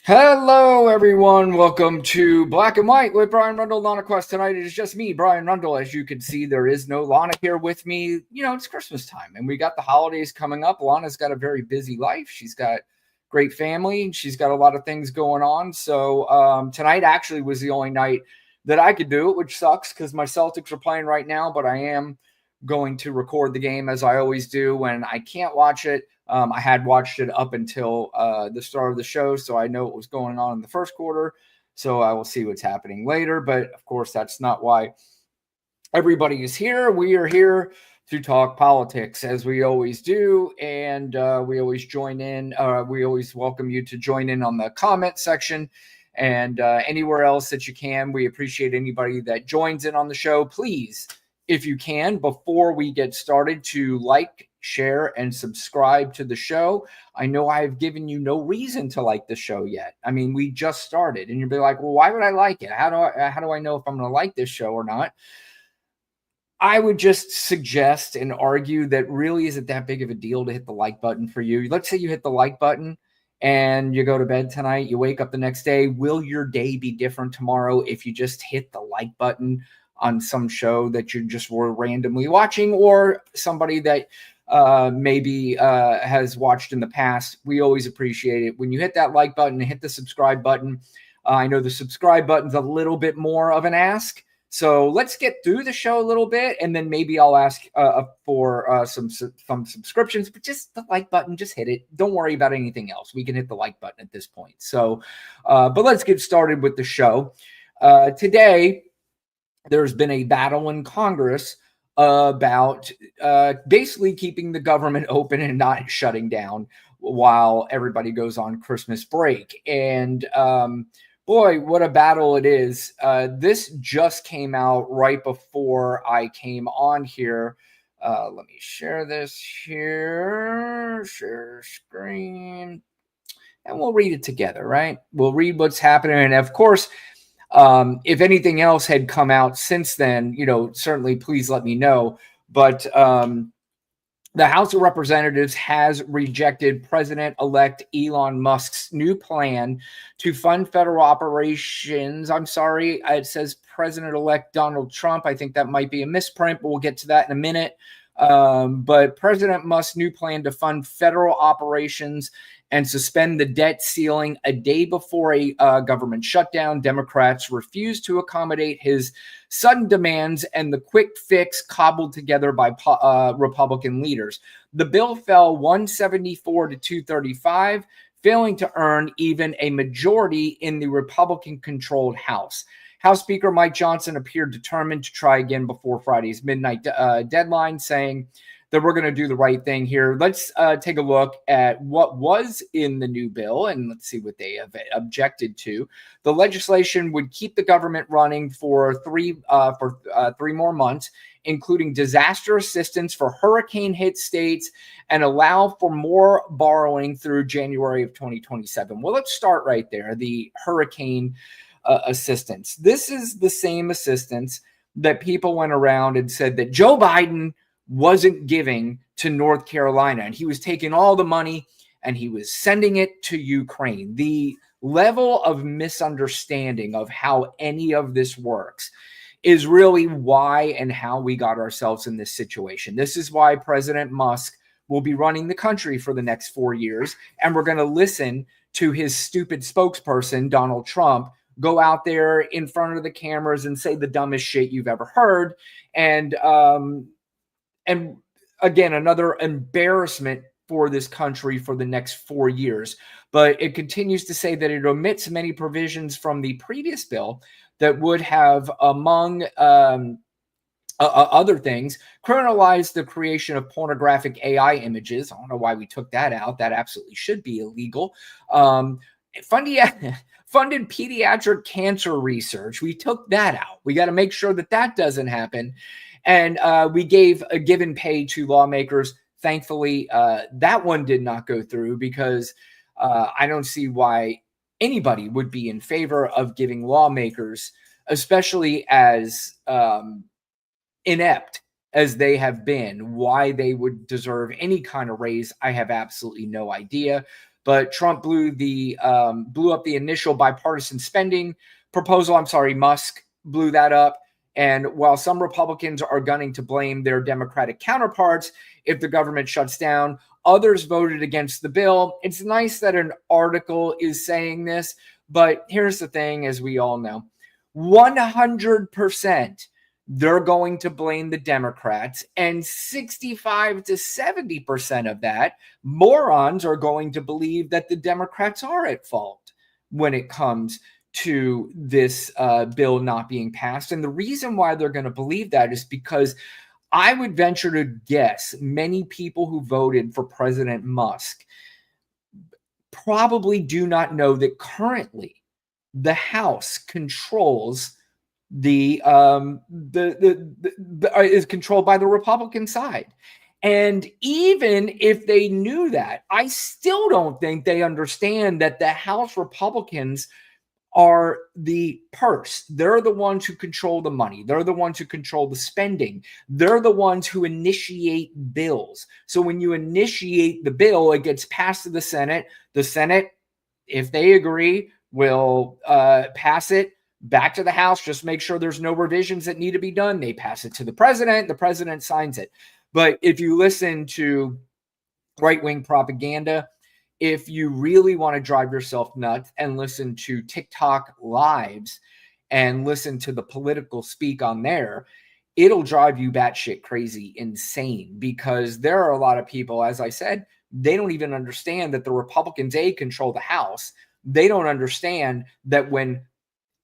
Hello, everyone. Welcome to Black and White with Brian Rundle, Lana Quest. Tonight it is just me, Brian Rundle. As you can see, there is no Lana here with me. It's Christmas time, and we got the holidays coming up. Lana's got a very busy life. She's got great family, and she's got a lot of things going on. So tonight actually was the only night that I could do it, which sucks because my Celtics are playing right now, but I am going to record the game as I always do when I can't watch it. I had watched it up until the start of the show, so I know what was going on in the first quarter. So I will see what's happening later. But of course, that's not why everybody is here. We are here to talk politics as we always do. And we always join in. We always welcome you to join in on the comment section and anywhere else that you can. We appreciate anybody that joins in on the show. Please, if you can, before we get started, to like, share, and subscribe to the show. I know I have given you no reason to like the show yet. I mean, we just started, and you'll be like, well, why would I like it? How do I know if I'm going to like this show or not? I would just suggest and argue that really isn't that big of a deal to hit the like button for you. Let's say you hit the like button and you go to bed tonight, you wake up the next day. Will your day be different tomorrow if you just hit the like button on some show that you just were randomly watching, or somebody that maybe has watched in the past? We always appreciate it when you hit that like button and hit the subscribe button. I know the subscribe button's a little bit more of an ask, so let's get through the show a little bit, and then maybe I'll ask for some subscriptions. But just the like button, just hit it. Don't worry about anything else. We can hit the like button at this point. So, but let's get started with the show. Today, there's been a battle in Congress about basically keeping the government open and not shutting down while everybody goes on Christmas break. And boy, what a battle it is. This just came out right before I came on here. Let me share this here. Share screen. And we'll read it together, right? We'll read what's happening. And of course, if anything else had come out since then, certainly please let me know. But the House of Representatives has rejected President-elect Elon Musk's new plan to fund federal operations. I'm sorry, it says President-elect Donald Trump. I think that might be a misprint, but we'll get to that in a minute. But President Musk's new plan to fund federal operations and suspend the debt ceiling a day before a government shutdown. Democrats refused to accommodate his sudden demands and the quick fix cobbled together by Republican leaders. The bill fell 174 to 235, failing to earn even a majority in the Republican-controlled House. House Speaker Mike Johnson appeared determined to try again before Friday's midnight deadline, saying that we're going to do the right thing here. Let's take a look at what was in the new bill, and let's see what they have objected to. The legislation would keep the government running for three more months, including disaster assistance for hurricane-hit states, and allow for more borrowing through January of 2027. Well, let's start right there. The hurricane assistance. This is the same assistance that people went around and said that Joe Biden wasn't giving to North Carolina, and he was taking all the money and he was sending it to Ukraine. The level of misunderstanding of how any of this works is really why and how we got ourselves in this situation. This is why President Musk will be running the country for the next 4 years, and we're going to listen to his stupid spokesperson, Donald Trump, go out there in front of the cameras and say the dumbest shit you've ever heard. And again, another embarrassment for this country for the next 4 years. But it continues to say that it omits many provisions from the previous bill that would have, among other things, criminalized the creation of pornographic AI images. I don't know why we took that out. That absolutely should be illegal. Funded pediatric cancer research. We took that out. We got to make sure that that doesn't happen. And we gave a given pay to lawmakers. Thankfully, that one did not go through because I don't see why anybody would be in favor of giving lawmakers, especially as inept as they have been, why they would deserve any kind of raise. I have absolutely no idea. but Trump blew up the initial bipartisan spending proposal. I'm sorry, Musk blew that up. And while some Republicans are gunning to blame their Democratic counterparts if the government shuts down, others voted against the bill. It's nice that an article is saying this, but here's the thing, as we all know, 100% they're going to blame the Democrats, and 65 to 70% of that, morons are going to believe that the Democrats are at fault when it comes to this bill not being passed. And the reason why they're going to believe that is because I would venture to guess many people who voted for President Musk probably do not know that currently the House controls is controlled by the Republican side. And even if they knew that, I still don't think they understand that the House Republicans are the purse. They're the ones who control the money. They're the ones who control the spending. They're the ones who initiate bills. So when you initiate the bill, it gets passed to the Senate. The Senate, if they agree, will pass it back to the House. Just make sure there's no revisions that need to be done. They pass it to the president signs it. But if you listen to right-wing propaganda, if you really want to drive yourself nuts and listen to TikTok lives and listen to the political speak on there, it'll drive you batshit crazy insane, because there are a lot of people, as I said, they don't even understand that the Republicans, control the House. They don't understand that when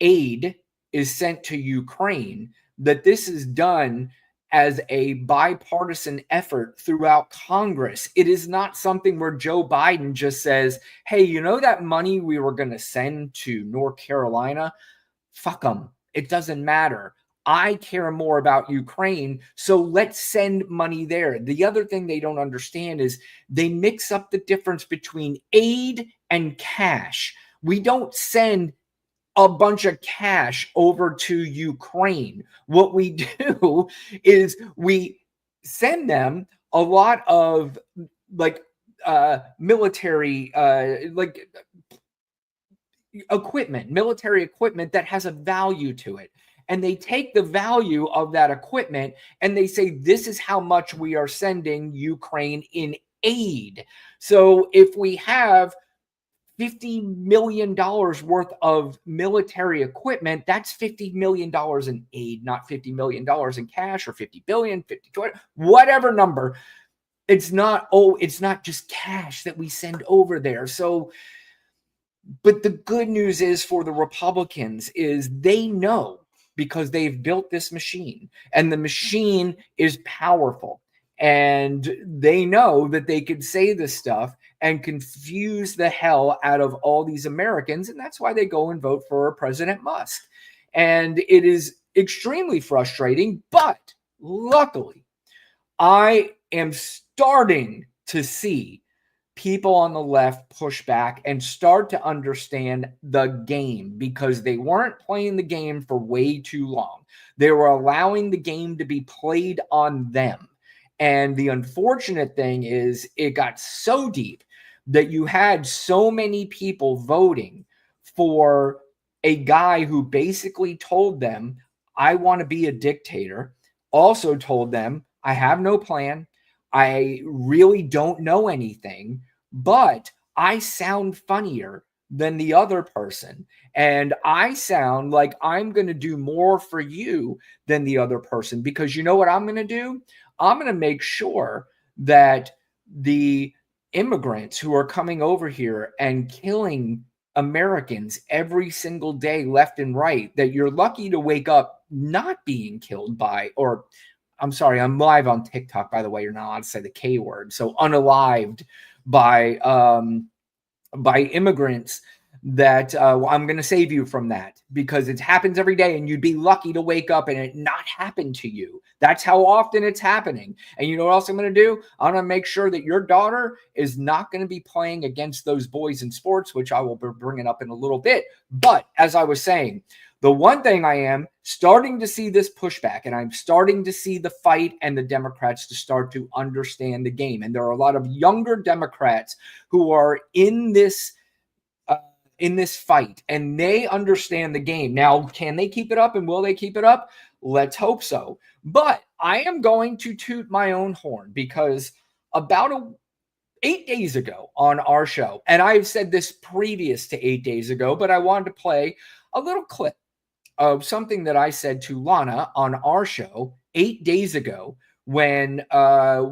aid is sent to Ukraine, that this is done as a bipartisan effort throughout Congress. It is not something where Joe Biden just says, hey, you know that money we were going to send to North Carolina? Fuck them. It doesn't matter. I care more about Ukraine, so let's send money there. The other thing they don't understand is they mix up the difference between aid and cash. We don't send a bunch of cash over to Ukraine. What we do is we send them a lot of military military equipment that has a value to it. And they take the value of that equipment and they say, this is how much we are sending Ukraine in aid. So if we have $50 million worth of military equipment, that's $50 million in aid, not $50 million in cash, or 50 billion, 50, whatever number. It's not just cash that we send over there. So, but the good news is for the Republicans is they know, because they've built this machine, and the machine is powerful. And they know that they could say this stuff and confuse the hell out of all these Americans. And that's why they go and vote for President Musk. And it is extremely frustrating. But luckily, I am starting to see people on the left push back and start to understand the game, because they weren't playing the game for way too long. They were allowing the game to be played on them. And the unfortunate thing is it got so deep that you had so many people voting for a guy who basically told them, I want to be a dictator. Also told them, I have no plan. I really don't know anything, but I sound funnier than the other person. And I sound like I'm going to do more for you than the other person, because you know what I'm going to do? I'm going to make sure that the immigrants who are coming over here and killing Americans every single day, left and right, that you're lucky to wake up not being killed by, or I'm sorry, I'm live on TikTok, by the way. You're not allowed to say the K word. So unalived by immigrants, that I'm going to save you from that, because it happens every day and you'd be lucky to wake up and it not happen to you. That's how often it's happening. And you know what else I'm going to do? I'm going to make sure that your daughter is not going to be playing against those boys in sports, which I will be bringing up in a little bit. But as I was saying, The one thing I am starting to see this pushback, and I'm starting to see the fight and the Democrats to start to understand the game. And there are a lot of younger Democrats who are in this fight, and they understand the game. Now, can they keep it up, and will they keep it up? Let's hope so. But I am going to toot my own horn, because about 8 days ago on our show, and I've said this previous to 8 days ago, but I wanted to play a little clip of something that I said to Lana on our show 8 days ago when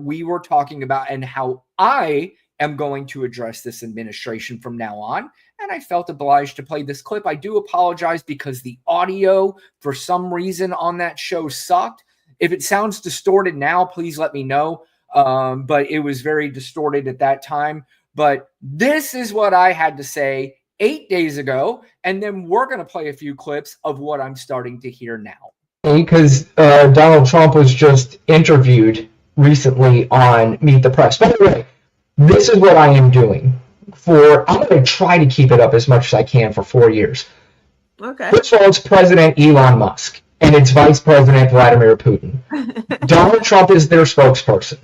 we were talking about and how I am going to address this administration from now on. And I felt obliged to play this clip. I do apologize because the audio, for some reason, on that show sucked. If it sounds distorted now, please let me know. But it was very distorted at that time. But this is what I had to say 8 days ago, and then we're going to play a few clips of what I'm starting to hear now. Because Donald Trump was just interviewed recently on Meet the Press. By the way, this is what I am doing. I'm going to try to keep it up as much as I can for 4 years. Okay. First of all, it's President Elon Musk, and it's Vice President Vladimir Putin. Donald Trump is their spokesperson.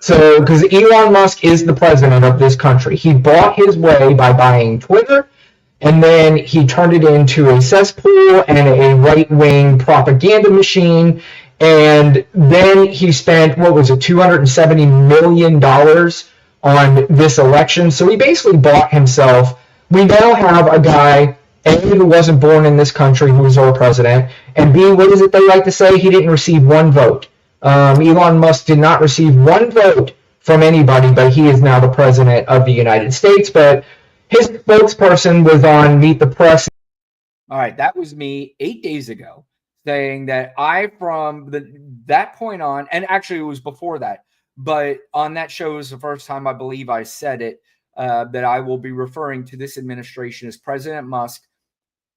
So, because Elon Musk is the president of this country. He bought his way by buying Twitter, and then he turned it into a cesspool and a right-wing propaganda machine. And then he spent, $270 million on this election. So he basically bought himself. We now have a guy, A, who wasn't born in this country, who was our president, and B, what is it they like to say? He didn't receive one vote. Elon Musk did not receive one vote from anybody, but he is now the president of the United States. But his spokesperson was on Meet the Press. All right, that was me 8 days ago saying that from that point on, and actually it was before that, but on that show was the first time I believe I said it, that I will be referring to this administration as President Musk,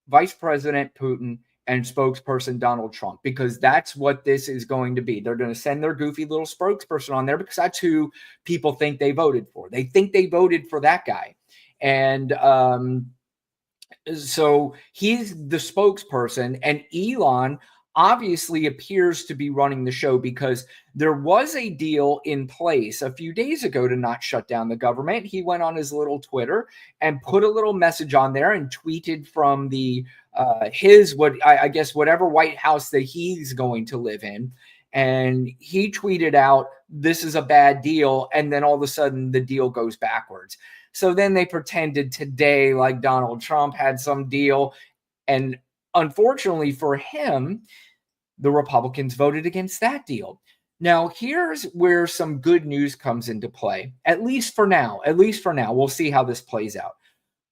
Vice President Putin, and spokesperson Donald Trump, because that's what this is going to be. They're going to send their goofy little spokesperson on there because that's who people think they voted for. They think they voted for that guy. And so he's the spokesperson, and Elon obviously appears to be running the show because there was a deal in place a few days ago to not shut down the government. He went on his little Twitter and put a little message on there and tweeted from the whatever White House that he's going to live in. And he tweeted out, "This is a bad deal." And then all of a sudden the deal goes backwards. So then they pretended today like Donald Trump had some deal. And unfortunately for him, the Republicans voted against that deal. Now, here's where some good news comes into play, at least for now. We'll see how this plays out.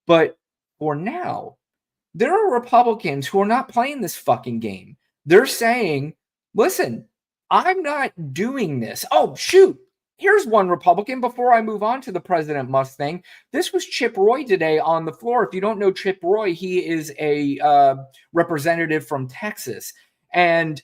But for now, there are Republicans who are not playing this fucking game. They're saying, listen, I'm not doing this. Oh, shoot. Here's one Republican before I move on to the President Musk thing. This was Chip Roy today on the floor. If you don't know Chip Roy, he is a representative from Texas. And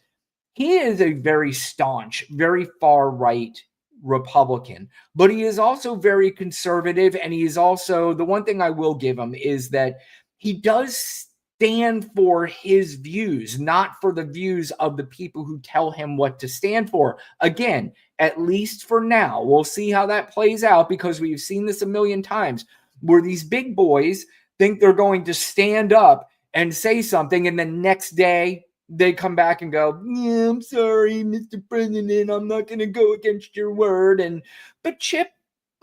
he is a very staunch, very far-right Republican. But he is also very conservative. And he is also, the one thing I will give him is that he does stand for his views, not for the views of the people who tell him what to stand for. Again, at least for now. We'll see how that plays out, because we've seen this a million times where these big boys think they're going to stand up and say something, and then next day they come back and go, "Yeah, I'm sorry, Mr. President, I'm not going to go against your word." But Chip,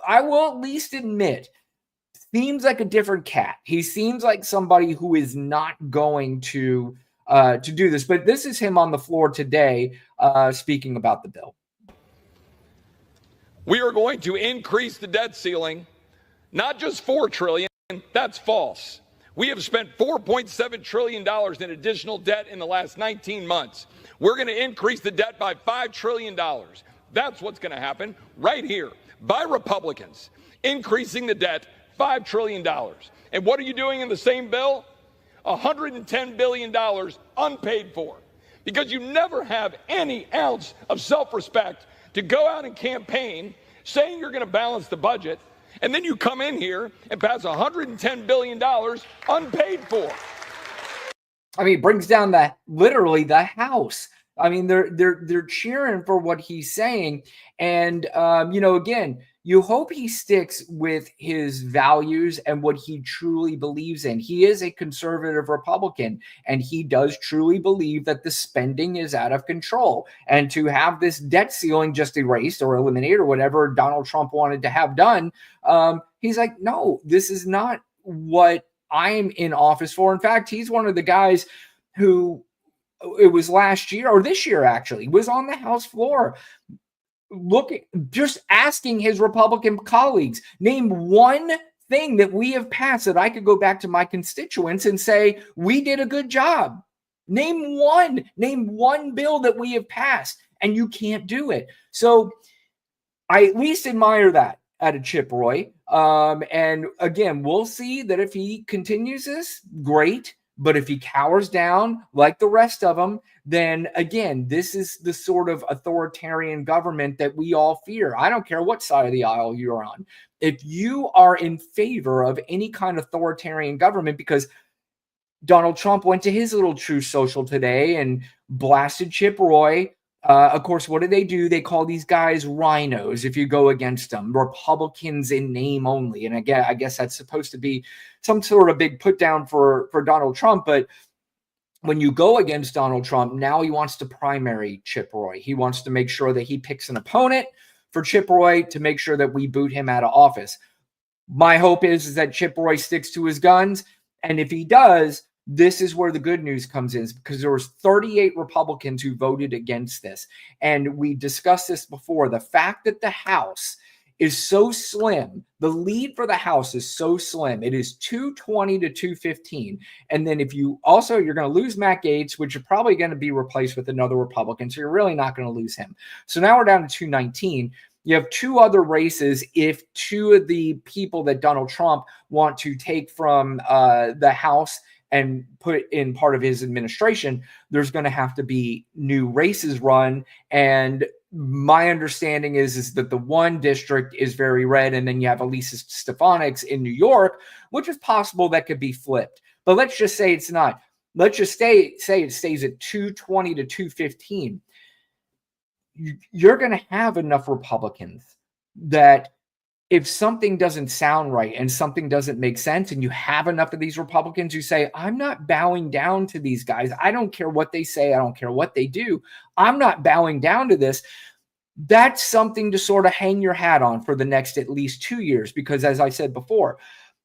I will at least admit, seems like a different cat. He seems like somebody who is not going to do this. But this is him on the floor today speaking about the bill. We are going to increase the debt ceiling, not just $4 trillion. That's false. We have spent $4.7 trillion in additional debt in the last 19 months. We're going to increase the debt by $5 trillion. That's what's going to happen right here by Republicans, increasing the debt $5 trillion. And what are you doing in the same bill? $110 billion unpaid for, because you never have any ounce of self-respect to go out and campaign saying you're going to balance the budget, and then you come in here and pass $110 billion unpaid for. I mean, brings down literally the house. I mean, they're cheering for what he's saying, and again, you hope he sticks with his values and what he truly believes in. He is a conservative Republican, and he does truly believe that the spending is out of control. And to have this debt ceiling just erased or eliminated or whatever Donald Trump wanted to have done, he's like, no, this is not what I'm in office for. In fact, he's one of the guys who, it was last year or this year actually, was on the House floor just asking his Republican colleagues, name one thing that we have passed that I could go back to my constituents and say, we did a good job. Name one bill that we have passed, and you can't do it. So I at least admire that out of Chip Roy. And again, we'll see that if he continues this, great. But if he cowers down like the rest of them, then again, this is the sort of authoritarian government that we all fear. I don't care what side of the aisle you're on. If you are in favor of any kind of authoritarian government, because Donald Trump went to his little Truth Social today and blasted Chip Roy. Of course, what do? They call these guys rhinos if you go against them, Republicans in name only. And again, I guess that's supposed to be some sort of big put down for Donald Trump. But when you go against Donald Trump, now he wants to primary Chip Roy. He wants to make sure that he picks an opponent for Chip Roy to make sure that we boot him out of office. My hope is that Chip Roy sticks to his guns. And if he does, this is where the good news comes in, because there was 38 Republicans who voted against this. And we discussed this before. The fact that the House is so slim, the lead for the House is so slim. It is 220 to 215. And then if you also, you're going to lose Matt Gaetz, which you're probably going to be replaced with another Republican. So you're really not going to lose him. So now we're down to 219. You have two other races. If two of the people that Donald Trump want to take from the House and put in part of his administration, there's going to have to be new races run. And my understanding is that the one district is very red, and then you have Elisa Stefanik's in New York, which is possible that could be flipped. But let's just say it's not. Let's just say it stays at 220 to 215. You're going to have enough Republicans that if something doesn't sound right and something doesn't make sense, and you have enough of these Republicans who say, I'm not bowing down to these guys. I don't care what they say. I don't care what they do. I'm not bowing down to this. That's something to sort of hang your hat on for the next at least 2 years, because as I said before,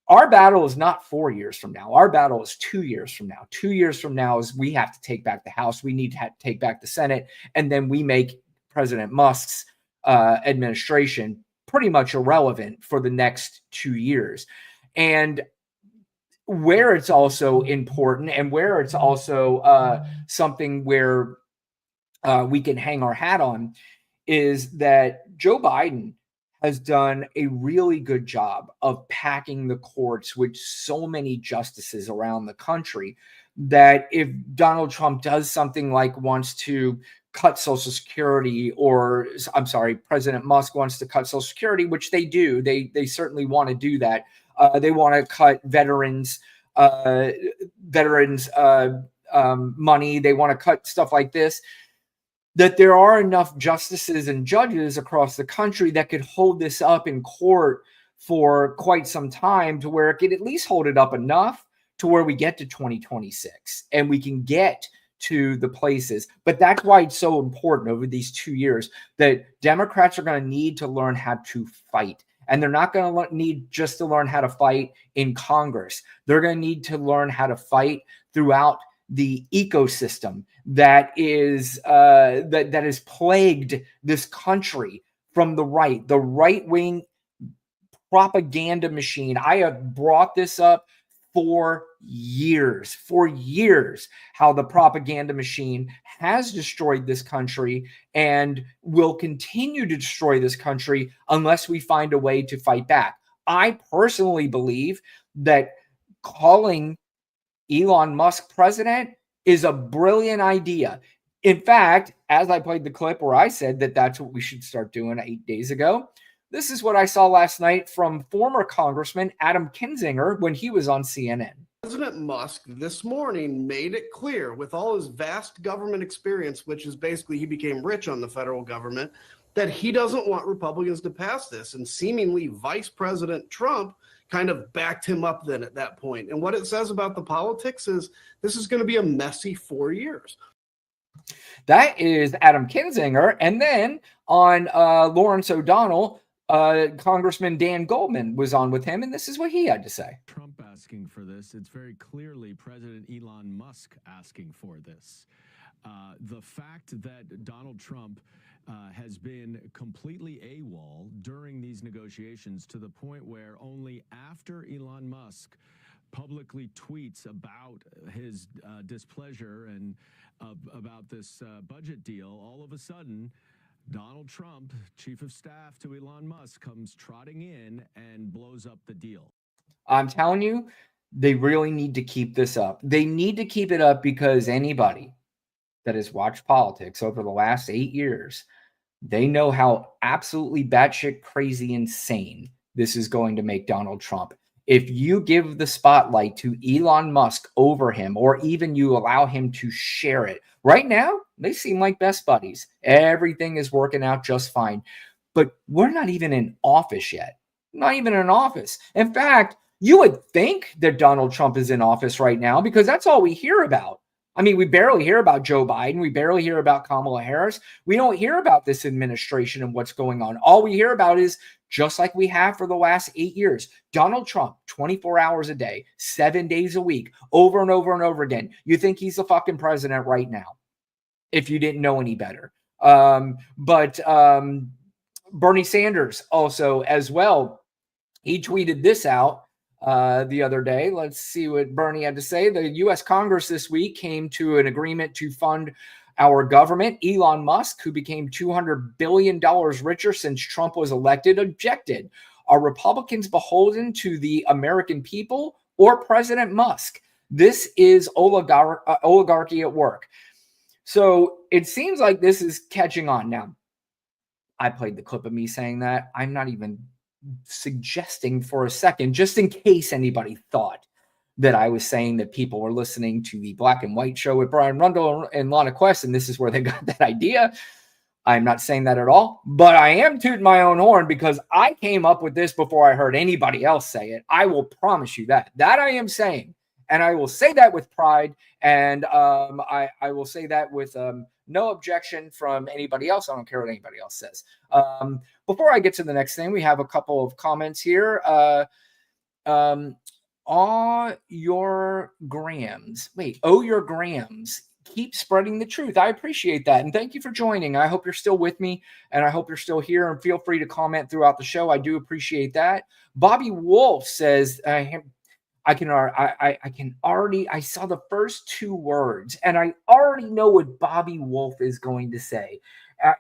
our battle is not 4 years from now. Our battle is 2 years from now. 2 years from now is we have to take back the House. We need to take back the Senate. And then we make President Musk's administration pretty much irrelevant for the next 2 years. And where it's also important, and where it's also something where we can hang our hat on, is that Joe Biden has done a really good job of packing the courts with so many justices around the country that if Donald Trump does something like wants to cut Social Security, or I'm sorry, President Musk wants to cut Social Security, which they do. They certainly want to do that. They want to cut veterans money. They want to cut stuff like this. That there are enough justices and judges across the country that could hold this up in court for quite some time, to where it could at least hold it up enough to where we get to 2026 and we can get to the places. But that's why it's so important over these 2 years that Democrats are going to need to learn how to fight. And they're not going to need just to learn how to fight in Congress. They're going to need to learn how to fight throughout the ecosystem that is that has plagued this country from the right-wing propaganda machine. I have brought this up for years, how the propaganda machine has destroyed this country and will continue to destroy this country unless we find a way to fight back. I personally believe that calling Elon Musk president is a brilliant idea. In fact, as I played the clip where I said that that's what we should start doing 8 days ago, this is what I saw last night from former Congressman Adam Kinzinger when he was on CNN. President Musk this morning made it clear, with all his vast government experience, which is basically he became rich on the federal government, that he doesn't want Republicans to pass this. And seemingly Vice President Trump kind of backed him up then at that point. And what it says about the politics is this is going to be a messy 4 years. That is Adam Kinzinger. And then on Lawrence O'Donnell, Congressman Dan Goldman was on with him, and this is what he had to say. Trump asking for this. It's very clearly President Elon Musk asking for this. The fact that Donald Trump has been completely AWOL during these negotiations, to the point where only after Elon Musk publicly tweets about his displeasure and about this budget deal, all of a sudden Donald Trump, chief of staff to Elon Musk, comes trotting in and blows up the deal. I'm telling you, they really need to keep this up. They need to keep it up because anybody that has watched politics over the last 8 years, they know how absolutely batshit crazy insane this is going to make Donald Trump. If you give the spotlight to Elon Musk over him, or even you allow him to share it, right now, they seem like best buddies. Everything is working out just fine. But we're not even in office yet. Not even in office. In fact, you would think that Donald Trump is in office right now because that's all we hear about. I mean, we barely hear about Joe Biden. We barely hear about Kamala Harris. We don't hear about this administration and what's going on. All we hear about is, just like we have for the last 8 years, Donald Trump, 24 hours a day, 7 days a week, over and over and over again. You think he's the fucking president right now, if you didn't know any better. But Bernie Sanders also as well, he tweeted this out the other day. Let's see what Bernie had to say. The U.S. Congress this week came to an agreement to fund our government. Elon Musk, who became $200 billion richer since Trump was elected, objected. Are Republicans beholden to the American people or President Musk? This is oligarchy at work. So it seems like this is catching on. Now, I played the clip of me saying that. I'm not even suggesting for a second, just in case anybody thought that I was saying that people were listening to the Black and White Show with Brian Rundle and Lana Quest, and this is where they got that idea. I'm not saying that at all, but I am tooting my own horn because I came up with this before I heard anybody else say it. I will promise you that. That I am saying, and I will say that with pride, and I will say that with no objection from anybody else. I don't care what anybody else says. Before I get to the next thing, we have a couple of comments here. Your grams. Wait, your grams. Keep spreading the truth. I appreciate that. And thank you for joining. I hope you're still with me and I hope you're still here, and feel free to comment throughout the show. I do appreciate that. Bobby Wolf says, I saw the first two words and I already know what Bobby Wolf is going to say.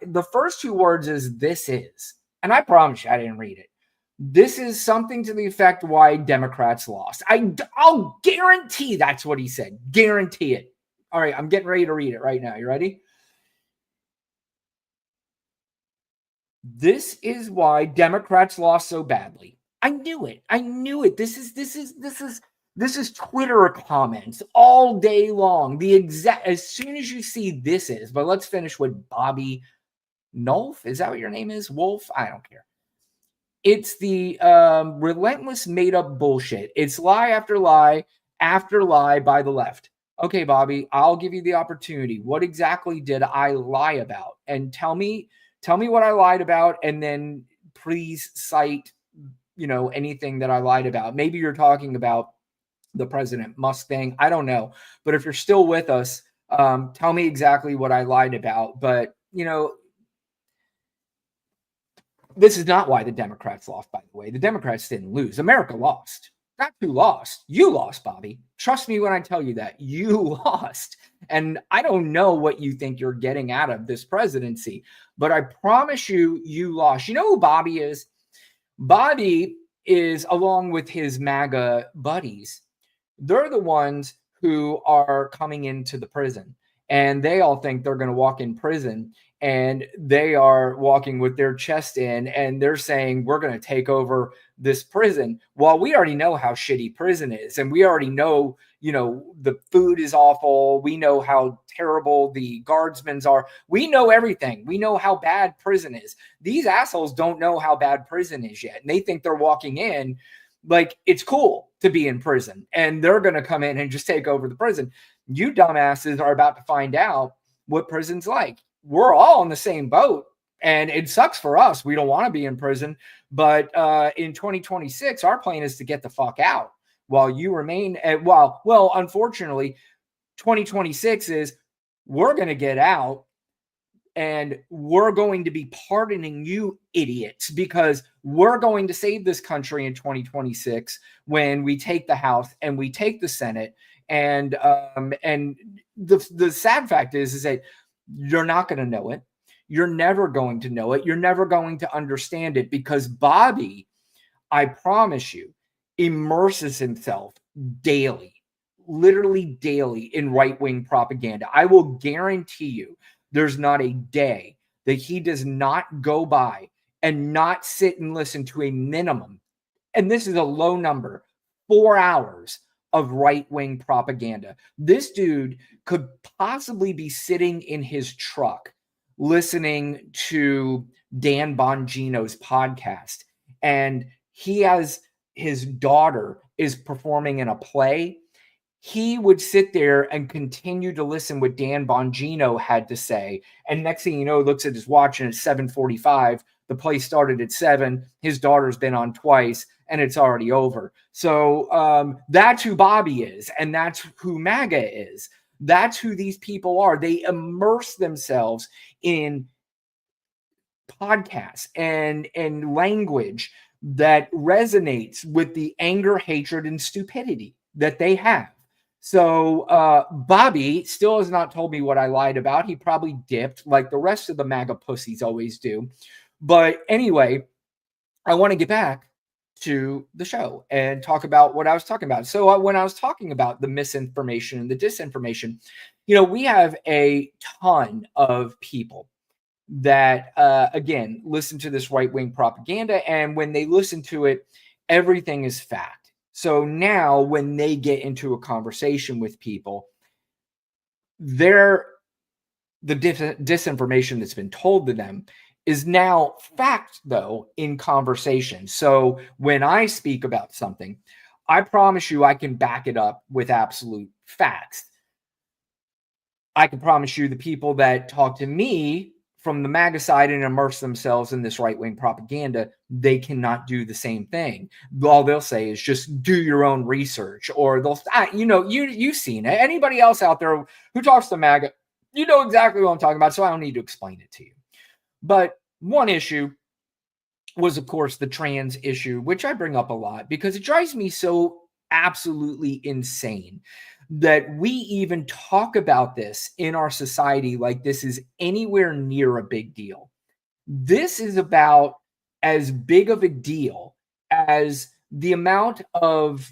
The first two words is "this is," and I promise you I didn't read it. This is something to the effect why Democrats lost. I'll guarantee that's what he said. Guarantee it. All right, I'm getting ready to read it right now. You ready? This is why Democrats lost so badly. I knew it. I knew it. This is Twitter comments all day long. As soon as you see "this is," but let's finish with Bobby Nolf. Is that what your name is? Wolf? I don't care. It's the relentless made-up bullshit. It's lie after lie after lie by the left. Okay, Bobby, I'll give you the opportunity. What exactly did I lie about? And tell me what I lied about, and then please cite, anything that I lied about. Maybe you're talking about the President Musk thing. I don't know. But if you're still with us, tell me exactly what I lied about. But, this is not why the Democrats lost, by the way. The Democrats didn't lose. America lost. That's who lost. You lost, Bobby. Trust me when I tell you that. You lost. And I don't know what you think you're getting out of this presidency, but I promise you, you lost. You know who Bobby is? Bobby is, along with his MAGA buddies, they're the ones who are coming into the prison. and they all think they're going to walk in prison, and they are walking with their chest in, and they're saying, we're going to take over this prison. Well, we already know how shitty prison is, and we already know, the food is awful. We know how terrible the guardsmen are. We know everything. We know how bad prison is. These assholes don't know how bad prison is yet, and they think they're walking in like it's cool to be in prison, and they're going to come in and just take over the prison. You dumbasses are about to find out what prison's like. We're all in the same boat, and it sucks for us. We don't want to be in prison, but in 2026, our plan is to get the fuck out while you remain at, well, unfortunately, 2026 is we're going to get out, and we're going to be pardoning you idiots, because we're going to save this country in 2026 when we take the House and we take the Senate. And the sad fact is that you're not going to know it. You're never going to know it. You're never going to understand it, because Bobby, I promise you, immerses himself daily, literally daily, in right-wing propaganda. I will guarantee you there's not a day that he does not go by and not sit and listen to a minimum, and this is a low number, 4 hours of right-wing propaganda. This dude could possibly be sitting in his truck listening to Dan Bongino's podcast, and he has his daughter is performing in a play. He would sit there and continue to listen what Dan Bongino had to say. And next thing you know, looks at his watch and it's 7:45. The play started at 7. His daughter's been on twice and it's already over. So that's who Bobby is. And that's who MAGA is. That's who these people are. They immerse themselves in podcasts and language that resonates with the anger, hatred, and stupidity that they have. So Bobby still has not told me what I lied about. He probably dipped like the rest of the MAGA pussies always do. But anyway, I want to get back to the show and talk about what I was talking about. So when I was talking about the misinformation and the disinformation, we have a ton of people that, again, listen to this right-wing propaganda. And when they listen to it, everything is fact. So now when they get into a conversation with people, the disinformation that's been told to them is now fact, though, in conversation. So when I speak about something, I promise you I can back it up with absolute facts. I can promise you the people that talk to me from the MAGA side and immerse themselves in this right-wing propaganda, they cannot do the same thing. All they'll say is just do your own research, or they'll, you've seen it. Anybody else out there who talks to MAGA, you know exactly what I'm talking about, so I don't need to explain it to you. But one issue was, of course, the trans issue, which I bring up a lot because it drives me so absolutely insane that we even talk about this in our society like this is anywhere near a big deal. This is about as big of a deal as the amount of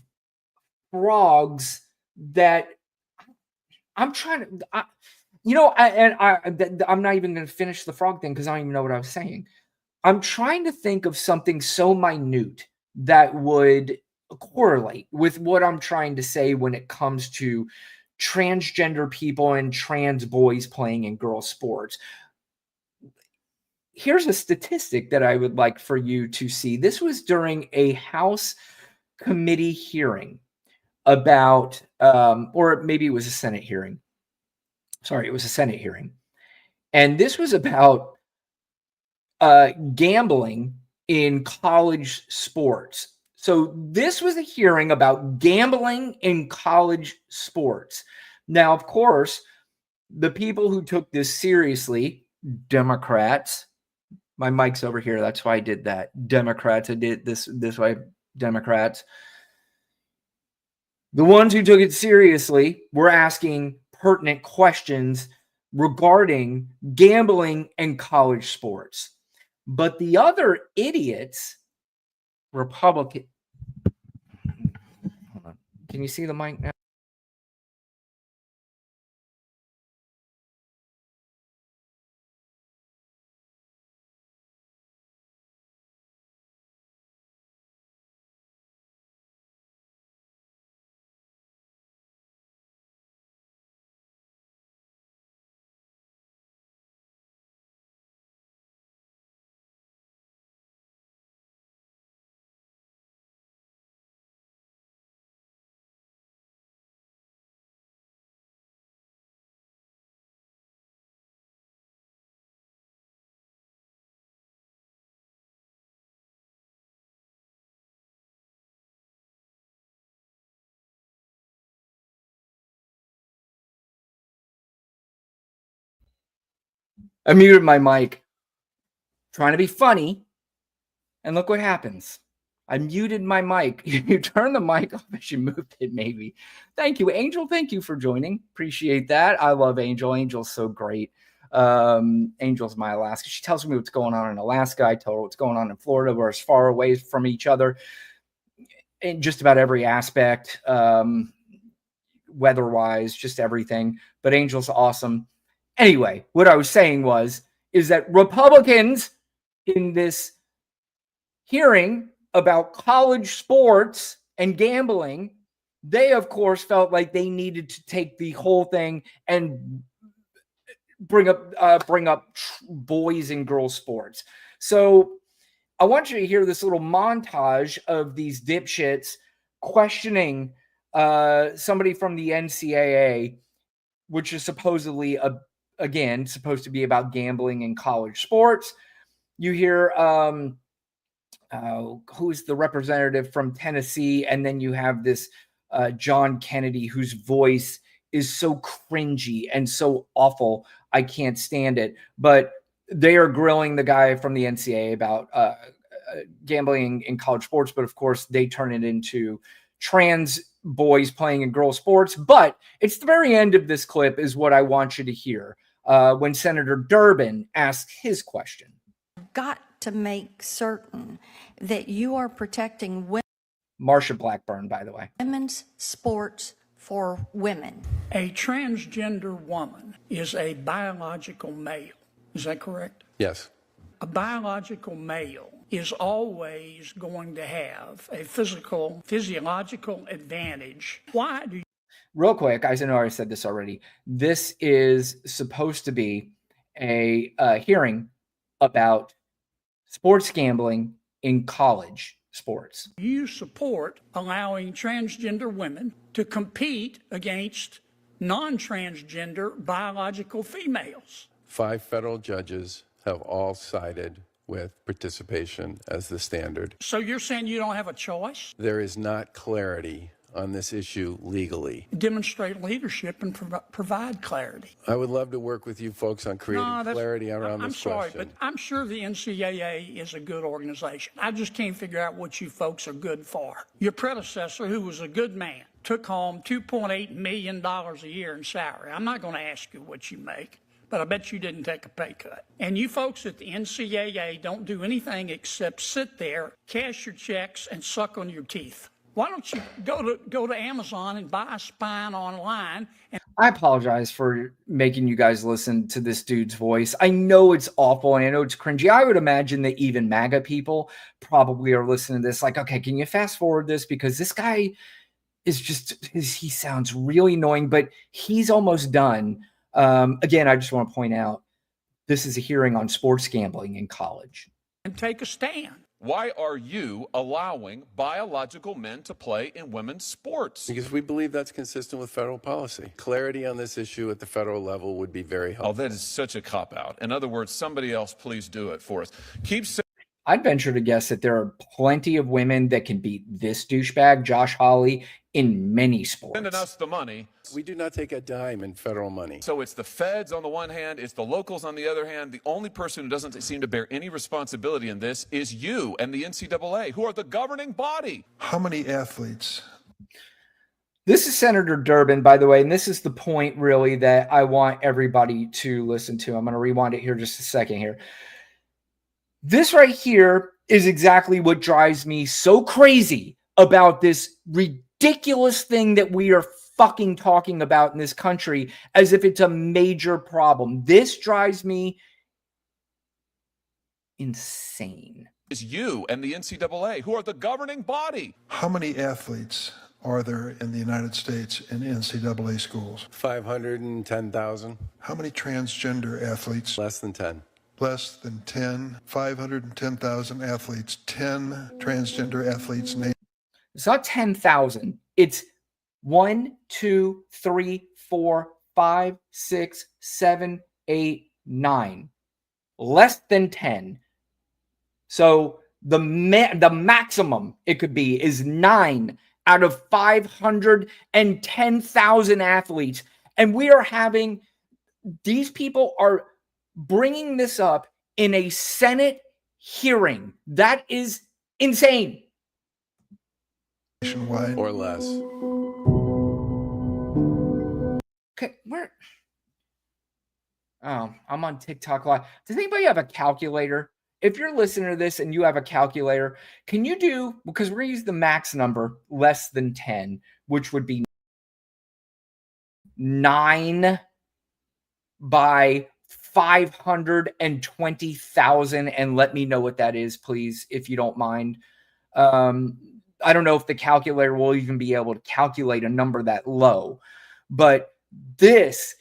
frogs that I'm trying to, I'm not even going to finish the frog thing because I don't even know what I was saying. I'm trying to think of something so minute that would correlate with what I'm trying to say when it comes to transgender people and trans boys playing in girls' sports. Here's a statistic that I would like for you to see. This was during a House committee hearing about, or maybe it was a Senate hearing. Sorry, it was a Senate hearing. And this was about gambling in college sports. So this was a hearing about gambling in college sports. Now, of course, the people who took this seriously, Democrats, my mic's over here, that's why I did that. Democrats, I did this way, Democrats. The ones who took it seriously were asking pertinent questions regarding gambling and college sports. But the other idiots, Republican. Hold on. Can you see the mic now? I muted my mic, trying to be funny, and look what happens. I muted my mic. You turn the mic off as you moved it, maybe. Thank you, Angel. Thank you for joining. Appreciate that. I love Angel. Angel's so great. Angel's my Alaska. She tells me what's going on in Alaska. I tell her what's going on in Florida. We're as far away from each other in just about every aspect, weather-wise, just everything. But Angel's awesome. Anyway, what I was saying is that Republicans in this hearing about college sports and gambling, they, of course, felt like they needed to take the whole thing and bring up boys and girls sports. So I want you to hear this little montage of these dipshits questioning somebody from the NCAA, which is supposedly supposed to be about gambling in college sports. You hear who's the representative from Tennessee, and then you have this John Kennedy, whose voice is so cringy and so awful. I can't stand it. But they are grilling the guy from the NCAA about gambling in college sports. But of course, they turn it into trans boys playing in girl sports. But it's the very end of this clip is what I want you to hear when Senator Durbin asked his question. Got to make certain that you are protecting Marsha Blackburn, by the way. women's sports for women. A transgender woman is a biological male. Is that correct? Yes. A biological male is always going to have a physiological advantage. Why do you? Real quick, I know I said this already. This is supposed to be a hearing about sports gambling in college sports. You support allowing transgender women to compete against non-transgender biological females. 5 federal judges have all sided with participation as the standard. So you're saying you don't have a choice? There is not clarity on this issue legally. Demonstrate leadership and provide clarity. I would love to work with you folks on creating clarity around this question. I'm sorry, but I'm sure the NCAA is a good organization. I just can't figure out what you folks are good for. Your predecessor, who was a good man, took home $2.8 million a year in salary. I'm not going to ask you what you make, but I bet you didn't take a pay cut. And you folks at the NCAA don't do anything except sit there, cash your checks, and suck on your teeth. Why don't you go to Amazon and buy a spine online? I apologize for making you guys listen to this dude's voice. I know it's awful and I know it's cringy. I would imagine that even MAGA people probably are listening to this like, okay, can you fast forward this? Because this guy is he sounds really annoying, but he's almost done. Again, I just want to point out, this is a hearing on sports gambling in college. And take a stand. Why are you allowing biological men to play in women's sports? Because we believe that's consistent with federal policy. Clarity on this issue at the federal level would be very helpful. Oh, that is such a cop-out. In other words, somebody else please do it for us. I'd venture to guess that there are plenty of women that can beat this douchebag, Josh Hawley, in many sports. Sending us the money. We do not take a dime in federal money. So it's the feds on the one hand, it's the locals on the other hand. The only person who doesn't seem to bear any responsibility in this is you and the NCAA, who are the governing body. How many athletes? This is Senator Durbin, by the way, and this is the point really that I want everybody to listen to. I'm going to rewind it here just a second here. This right here is exactly what drives me so crazy about this ridiculous thing that we are fucking talking about in this country as if it's a major problem. This drives me insane. It's you and the NCAA, who are the governing body. How many athletes are there in the United States in NCAA schools? 510,000. How many transgender athletes? Less than 10. Less than 10. 510,000 athletes. 10 transgender athletes named. It's not 10,000. It's 1, 2, 3, 4, 5, 6, 7, 8, 9. Less than 10. So the maximum it could be is 9 out of 510,000 athletes. And we are having, these people are bringing this up in a Senate hearing. That is insane. Nationwide. Or less. Okay, where? Oh, I'm on TikTok Live. Does anybody have a calculator? If you're listening to this and you have a calculator, can you do, because we're going to use the max number, less than 10, which would be 9 by 520,000, and let me know what that is, please, if you don't mind. I don't know if the calculator will even be able to calculate a number that low, but this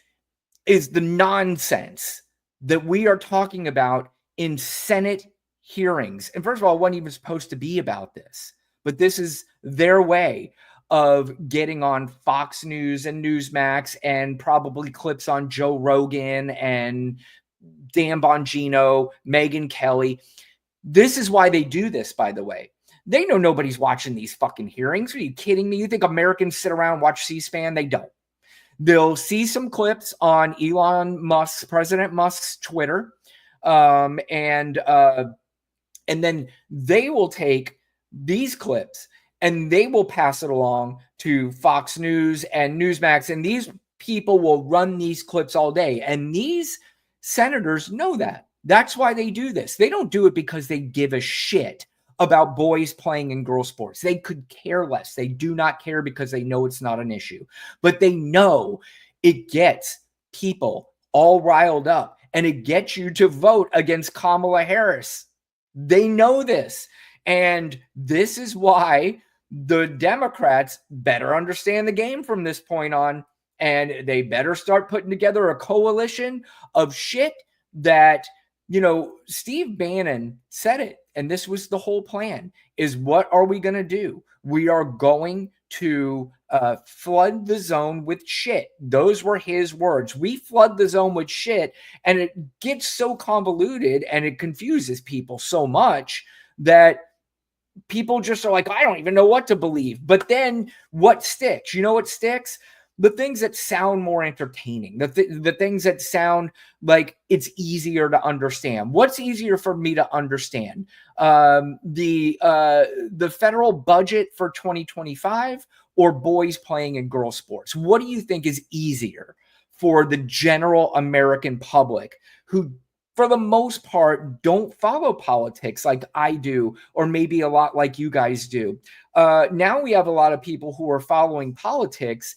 is the nonsense that we are talking about in Senate hearings. And first of all, it wasn't even supposed to be about this, but this is their way of getting on Fox News and Newsmax and probably clips on Joe Rogan and Dan Bongino, Megyn Kelly. This is why they do this, by the way. They know nobody's watching these fucking hearings. Are you kidding me? You think Americans sit around and watch C-SPAN? They don't. They'll see some clips on President Musk's Twitter, and then they will take these clips and they will pass it along to Fox News and Newsmax, and these people will run these clips all day. And these senators know that. That's why they do this. They don't do it because they give a shit about boys playing in girl sports. They could care less. They do not care because they know it's not an issue. But they know it gets people all riled up and it gets you to vote against Kamala Harris. They know this. And this is why the Democrats better understand the game from this point on. And they better start putting together a coalition of shit that, you know, Steve Bannon said it. And this was the whole plan, is what are we going to do? We are going to flood the zone with shit. Those were his words. We flood the zone with shit, and it gets so convoluted and it confuses people so much that people just are like, I don't even know what to believe. But then what sticks? You know what sticks? The things that sound more entertaining, the things that sound like it's easier to understand. What's easier for me to understand? The federal budget for 2025 or boys playing in girl sports? What do you think is easier for the general American public who, for the most part, don't follow politics like I do, or maybe a lot like you guys do? Now we have a lot of people who are following politics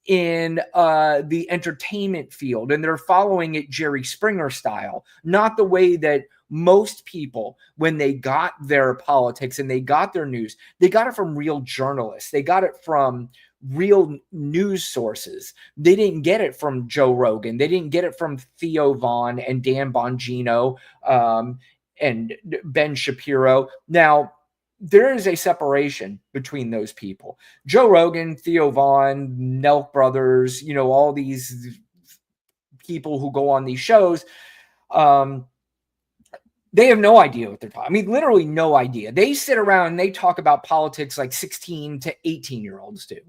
in the entertainment field, and they're following it Jerry Springer style, not the way that most people, when they got their politics and they got their news, they got it from real journalists. They got it from real news sources. They didn't get it from Joe Rogan. They didn't get it from Theo Vaughn and Dan Bongino and Ben Shapiro. Now, there is a separation between those people. Joe Rogan, Theo Vaughn, Nelk Brothers, you know, all these people who go on these shows, they have no idea what they're talking. I mean, literally no idea. They sit around and they talk about politics like 16 to 18-year-olds do.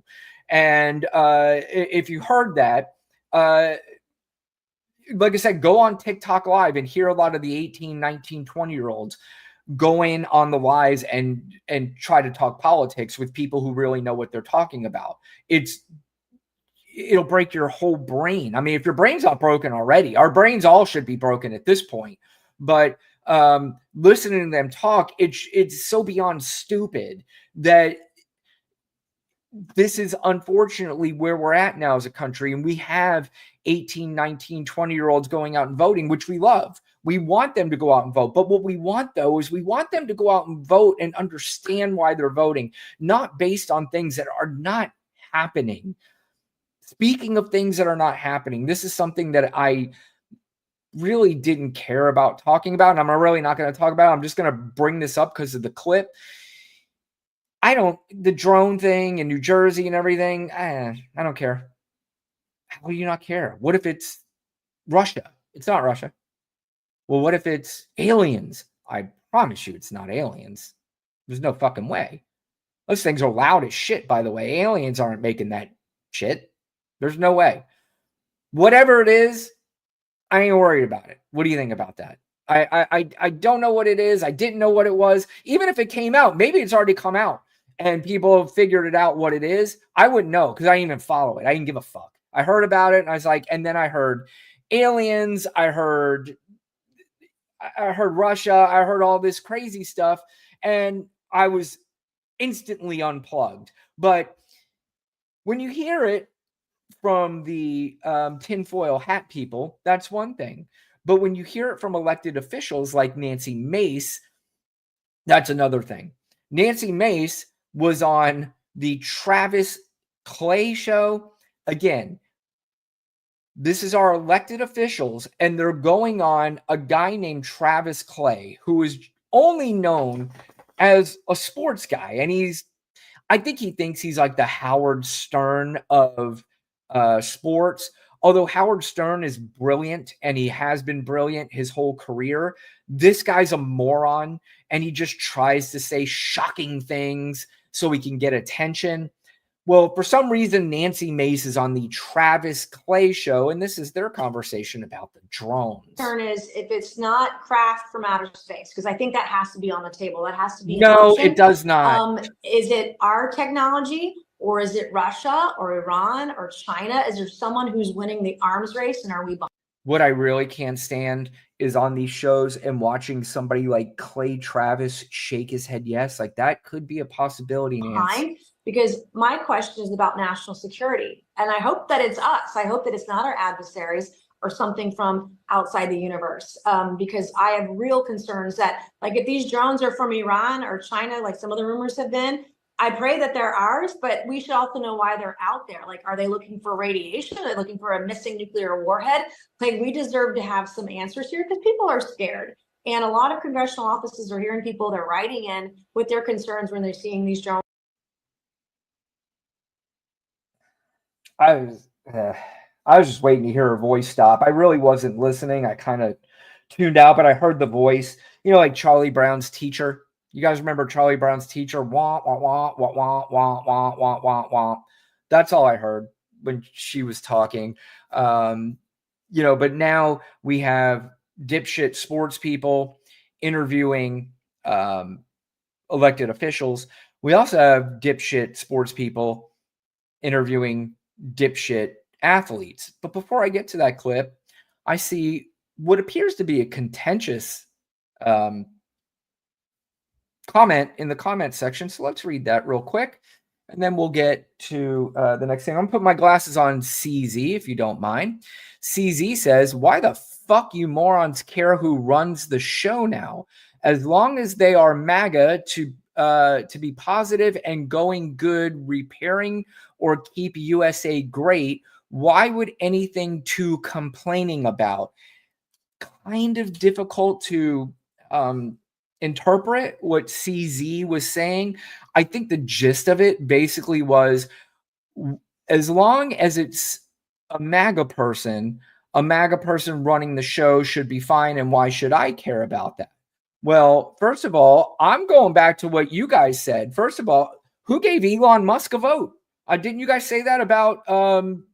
And if you heard that, like I said, go on TikTok Live and hear a lot of the 18, 19, 20-year-olds going on the lives and try to talk politics with people who really know what they're talking about. It'll break your whole brain. I mean, if your brain's not broken already, our brains all should be broken at this point. But listening to them talk, it's so beyond stupid that this is unfortunately where we're at now as a country. And we have 18, 19, 20-year-olds going out and voting, which we love. We want them to go out and vote. But what we want, though, is we want them to go out and vote and understand why they're voting, not based on things that are not happening. Speaking of things that are not happening, this is something that I really didn't care about talking about, and I'm really not going to talk about it. I'm just going to bring this up because of the clip. The drone thing in New Jersey and everything, I don't care. How do you not care? What if it's Russia? It's not Russia. Well, what if it's aliens? I promise you it's not aliens. There's no fucking way. Those things are loud as shit, by the way. Aliens aren't making that shit. There's no way. Whatever it is, I ain't worried about it. What do you think about that? I don't know what it is. I didn't know what it was. Even if it came out, maybe it's already come out and people have figured it out what it is. I wouldn't know because I didn't even follow it. I didn't give a fuck. I heard about it and I was like, and then I heard aliens. I heard Russia. I heard all this crazy stuff, and I was instantly unplugged. But when you hear it from the tinfoil hat people, that's one thing. But when you hear it from elected officials like Nancy Mace, that's another thing. Nancy Mace was on the Travis Clay show. Again, this is our elected officials, and they're going on a guy named Travis Clay, who is only known as a sports guy. And I think he thinks he's like the Howard Stern of sports. Although Howard Stern is brilliant and he has been brilliant his whole career, this guy's a moron and he just tries to say shocking things so he can get attention. Well, for some reason, Nancy Mace is on the Travis Clay show, and this is their conversation about the drones. Concern is if it's not craft from outer space, because I think that has to be on the table. That has to be no, it does not. Is it our technology? Or is it Russia or Iran or China? Is there someone who's winning the arms race, and are we behind? What I really can't stand is on these shows and watching somebody like Clay Travis shake his head yes. Like that could be a possibility, Nancy. Because my question is about national security. And I hope that it's us. I hope that it's not our adversaries or something from outside the universe. Because I have real concerns that, like, if these drones are from Iran or China, like some of the rumors have been, I pray that they're ours, but we should also know why they're out there. Like, are they looking for radiation? Are they looking for a missing nuclear warhead? Like, we deserve to have some answers here because people are scared. And a lot of congressional offices are hearing people, they're writing in with their concerns when they're seeing these drones. I was just waiting to hear her voice stop. I really wasn't listening. I kind of tuned out, but I heard the voice, like Charlie Brown's teacher. You guys remember Charlie Brown's teacher? Wah, wah, wah, wah, wah, wah, wah, wah, wah, wah. That's all I heard when she was talking. But now we have dipshit sports people interviewing elected officials. We also have dipshit sports people interviewing dipshit athletes. But before I get to that clip, I see what appears to be a contentious comment in the comment section. So let's read that real quick, and then we'll get to the next thing. I'm going to put my glasses on CZ, if you don't mind. CZ says, why the fuck you morons care who runs the show now? As long as they are MAGA to be positive and going good, repairing or keep USA great, why would anything to complaining about? Kind of difficult to interpret what CZ was saying. I think the gist of it basically was, as long as it's a MAGA person running the show should be fine, and why should I care about that? Well, first of all, I'm going back to what you guys said. First of all, who gave Elon Musk a vote? Didn't you guys say that about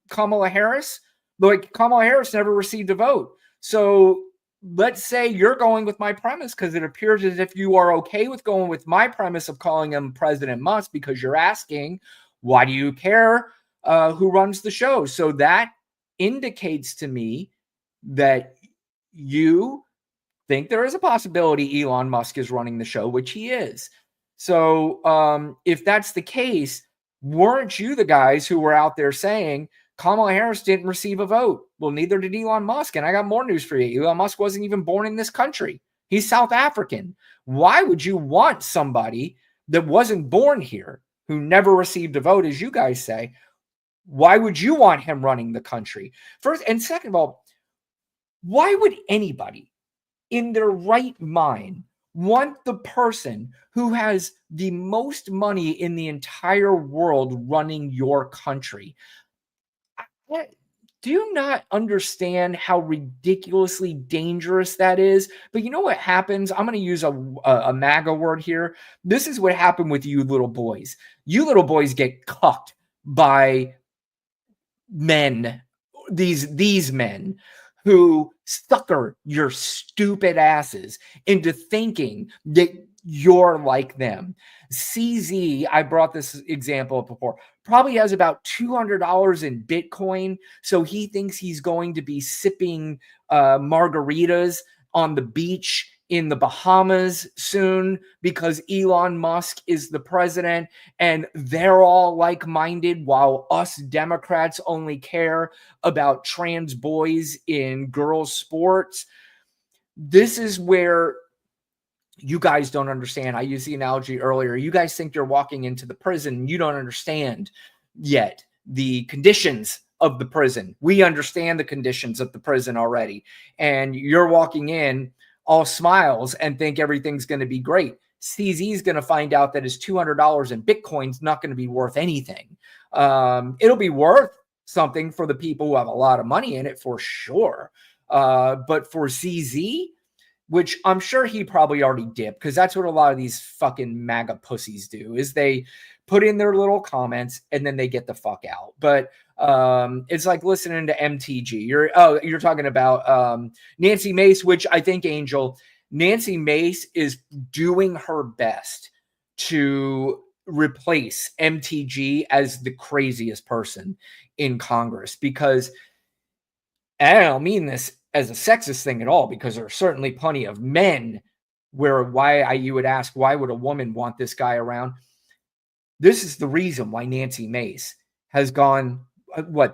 Kamala Harris? Like, Kamala Harris never received a vote. So let's say you're going with my premise, because it appears as if you are okay with going with my premise of calling him President Musk, because you're asking, why do you care who runs the show? So that indicates to me that you think there is a possibility Elon Musk is running the show, which he is. So if that's the case, weren't you the guys who were out there saying Kamala Harris didn't receive a vote? Well, neither did Elon Musk. And I got more news for you. Elon Musk wasn't even born in this country. He's South African. Why would you want somebody that wasn't born here, who never received a vote, as you guys say? Why would you want him running the country? First, and second of all, why would anybody in their right mind want the person who has the most money in the entire world running your country? Do you not understand how ridiculously dangerous that is? But you know what happens? I'm going to use a MAGA word here. This is what happened with you little boys. You little boys get cucked by men, these men who sucker your stupid asses into thinking that you're like them. CZ, I brought this example up before, probably has about $200 in Bitcoin. So he thinks he's going to be sipping margaritas on the beach in the Bahamas soon because Elon Musk is the president and they're all like-minded while us Democrats only care about trans boys in girls' sports. This is where you guys don't understand. I used the analogy earlier. You guys think you're walking into the prison. You don't understand yet the conditions of the prison. We understand the conditions of the prison already. And you're walking in all smiles and think everything's going to be great. CZ is going to find out that his $200 in Bitcoin's not going to be worth anything. It'll be worth something for the people who have a lot of money in it for sure. But for CZ, which I'm sure he probably already dipped, because that's what a lot of these fucking MAGA pussies do, is they put in their little comments and then they get the fuck out. But it's like listening to MTG. You're talking about Nancy Mace, which I think, Angel, Nancy Mace is doing her best to replace MTG as the craziest person in Congress, because I don't mean this as a sexist thing at all, because there are certainly plenty of men where you would ask, why would a woman want this guy around? This is the reason why Nancy Mace has gone,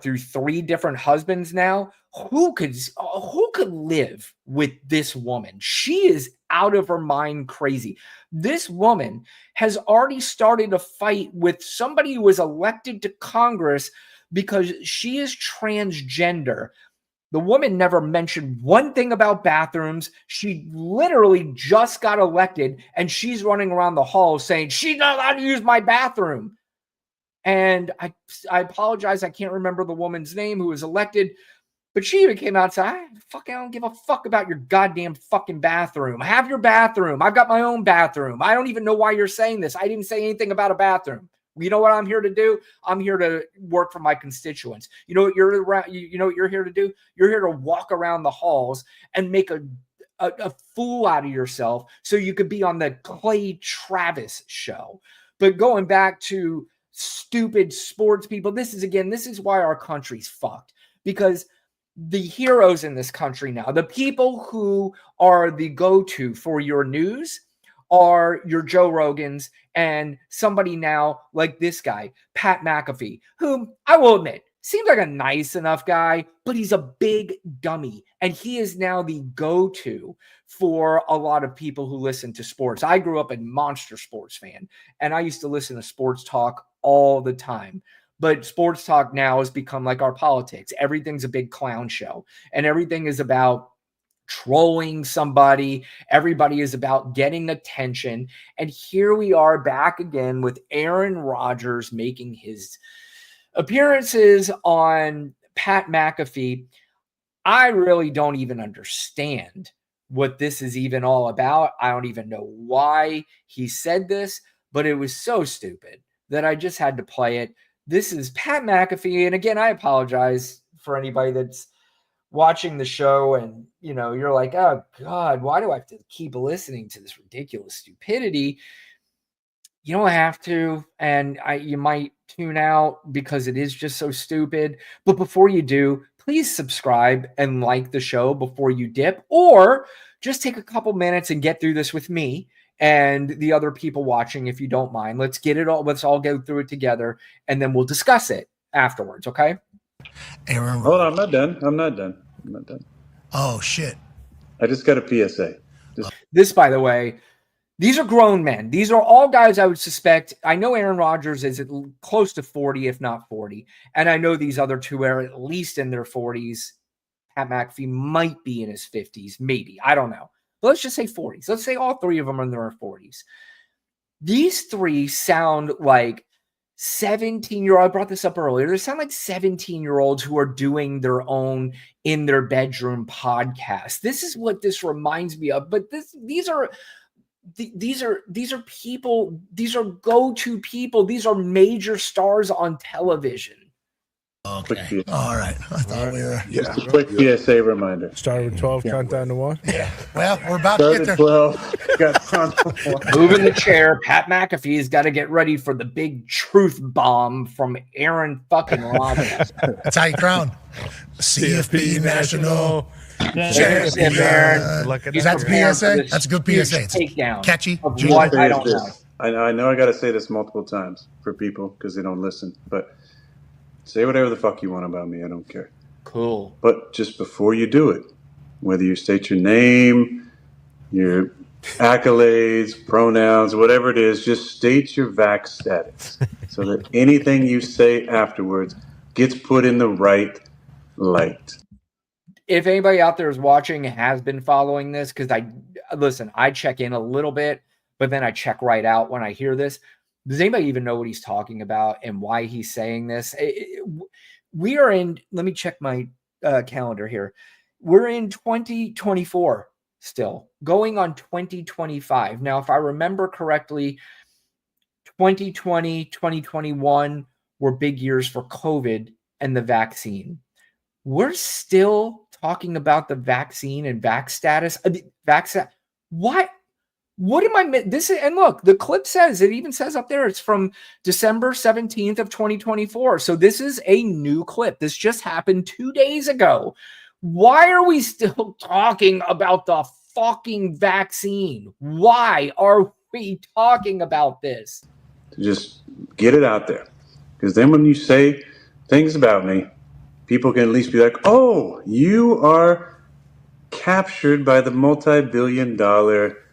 through 3 different husbands now? Who could live with this woman? She is out of her mind crazy. This woman has already started a fight with somebody who was elected to Congress because she is transgender. The woman never mentioned one thing about bathrooms. She literally just got elected and she's running around the hall saying, she's not allowed to use my bathroom. And I apologize, I can't remember the woman's name who was elected, but she even came out and said, I don't give a fuck about your goddamn fucking bathroom. Have your bathroom. I've got my own bathroom. I don't even know why you're saying this. I didn't say anything about a bathroom. You know what I'm here to do? I'm here to work for my constituents. You know what you're here to do? You're here to walk around the halls and make a fool out of yourself so you could be on the Clay Travis show. But going back to stupid sports people, this is why our country's fucked. Because the heroes in this country now, the people who are the go-to for your news, are your Joe Rogans and somebody now like this guy, Pat McAfee, whom I will admit seems like a nice enough guy, but he's a big dummy. And he is now the go-to for a lot of people who listen to sports. I grew up a monster sports fan, and I used to listen to sports talk all the time. But sports talk now has become like our politics. Everything's a big clown show, and everything is about trolling somebody. Everybody is about getting attention. And here we are back again with Aaron Rodgers making his appearances on Pat McAfee. I really don't even understand what this is even all about. I don't even know why he said this, but it was so stupid that I just had to play it. This is Pat McAfee. And again, I apologize for anybody that's watching the show and, you're like, oh God, why do I have to keep listening to this ridiculous stupidity? You don't have to. And you might tune out because it is just so stupid. But before you do, please subscribe and like the show before you dip, or just take a couple minutes and get through this with me and the other people watching, if you don't mind. Let's all go through it together, and then we'll discuss it afterwards, okay? Aaron, hold on, I'm not done. Oh, shit. I just got a PSA. This, by the way, these are grown men. These are all guys I would suspect. I know Aaron Rodgers is at close to 40, if not 40. And I know these other two are at least in their 40s. Pat McAfee might be in his 50s, maybe. I don't know. But let's just say 40s. Let's say all 3 of them are in their 40s. These 3 sound like 17-year-old. I brought this up earlier. They sound like 17-year-olds who are doing their own in their bedroom podcast. This is what this reminds me of. But these are people. These are go-to people. These are major stars on television. Okay. All right. I thought we were. Just a quick PSA reminder. Started with 12, count down to 1. Yeah. Well, we're about to get there. 12. Got time for 1. Moving the chair. Pat McAfee's got to get ready for the big truth bomb from Aaron fucking Rodgers. That's how you crown. CFP National. Champion. That's PSA? That's a good PSA. It's takedown. Catchy. What? I don't know. I know I got to say this multiple times for people because they don't listen, but say whatever the fuck you want about me. I don't care. Cool. But just before you do it, whether you state your name, your accolades, pronouns, whatever it is, just state your vax status so that anything you say afterwards gets put in the right light. If anybody out there is watching has been following this, because I check in a little bit, but then I check right out when I hear this. Does anybody even know what he's talking about and why he's saying this? We are in, let me check my calendar here. We're in 2024 still, going on 2025. Now, if I remember correctly, 2020, 2021 were big years for COVID and the vaccine. We're still talking about the vaccine and vax status. What am I missing? And look, the clip says, it even says up there, it's from December 17th of 2024. So this is a new clip. This just happened 2 days ago. Why are we still talking about the fucking vaccine? Why are we talking about this? Just get it out there. Because then when you say things about me, people can at least be like, oh, you are captured by the multi-billion-dollar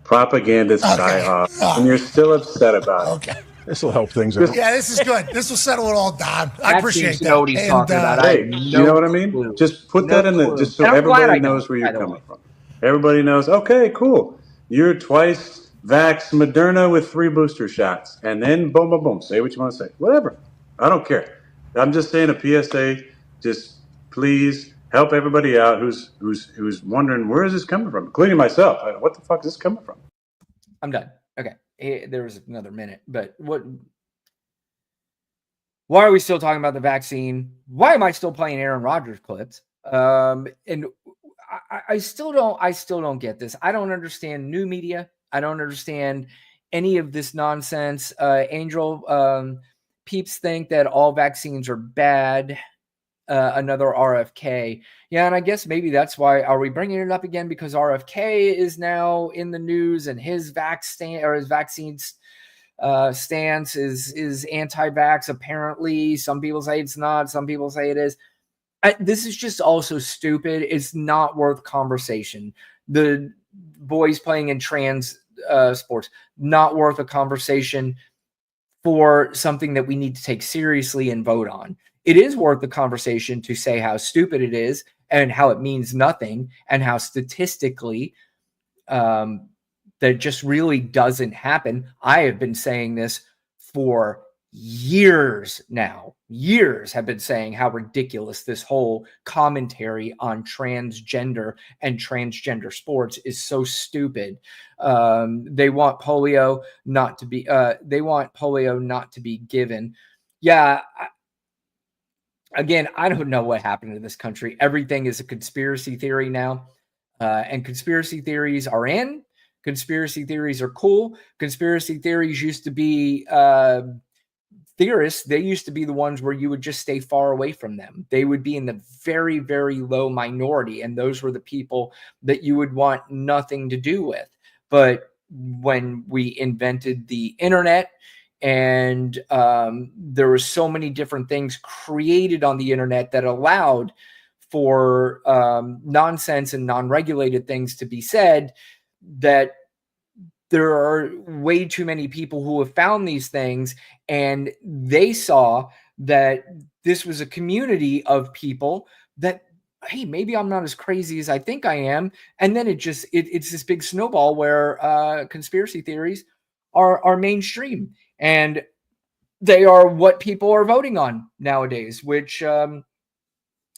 propaganda psyop, and you're still upset about it. Okay. This will help things out. Yeah, this is good. This will settle it all down. I appreciate that. What he's talking about. Hey, you know what I mean? Just put that in the, just so everybody knows where you're coming from. Everybody knows, okay, cool. You're twice vaxxed Moderna with 3 booster shots. And then boom, boom, boom. Say what you want to say. Whatever. I don't care. I'm just saying a PSA. Just please help everybody out who's wondering, where is this coming from? Including myself. What the fuck is this coming from? I'm done. Okay. There was another minute, but why are we still talking about the vaccine? Why am I still playing Aaron Rodgers clips? And I still don't get this. I don't understand new media. I don't understand any of this nonsense. Angel, peeps think that all vaccines are bad. Another RFK. Yeah, and I guess maybe that's why. Are we bringing it up again because RFK is now in the news and his vaccine stance is anti-vax? Apparently, some people say it's not. Some people say it is. This is just also stupid. It's not worth conversation. The boys playing in trans sports, not worth a conversation for something that we need to take seriously and vote on. It is worth the conversation to say how stupid it is and how it means nothing and how statistically that just really doesn't happen. I have been saying this for years now. Years have been saying how ridiculous this whole commentary on transgender and transgender sports is so stupid. They want polio not to be given. Yeah. Again, I don't know what happened in this country. Everything is a conspiracy theory now. And conspiracy theories are in. Conspiracy theories are cool. Conspiracy theories used to be theorists. They used to be the ones where you would just stay far away from them. They would be in the very, very low minority. And those were the people that you would want nothing to do with. But when we invented the internet, and there were so many different things created on the internet that allowed for nonsense and non-regulated things to be said, that there are way too many people who have found these things, and they saw that this was a community of people that, hey, maybe I'm not as crazy as I think I am. And then it's this big snowball where conspiracy theories are mainstream. And they are what people are voting on nowadays, which,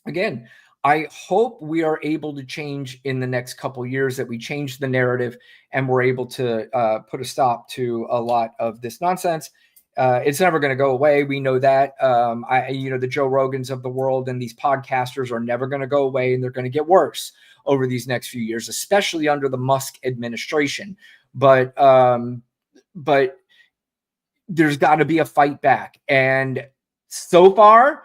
again, I hope we are able to change in the next couple of years, that we change the narrative and we're able to put a stop to a lot of this nonsense. It's never going to go away. We know that. The Joe Rogans of the world and these podcasters are never going to go away, and they're going to get worse over these next few years, especially under the Musk administration. But there's got to be a fight back. And so far,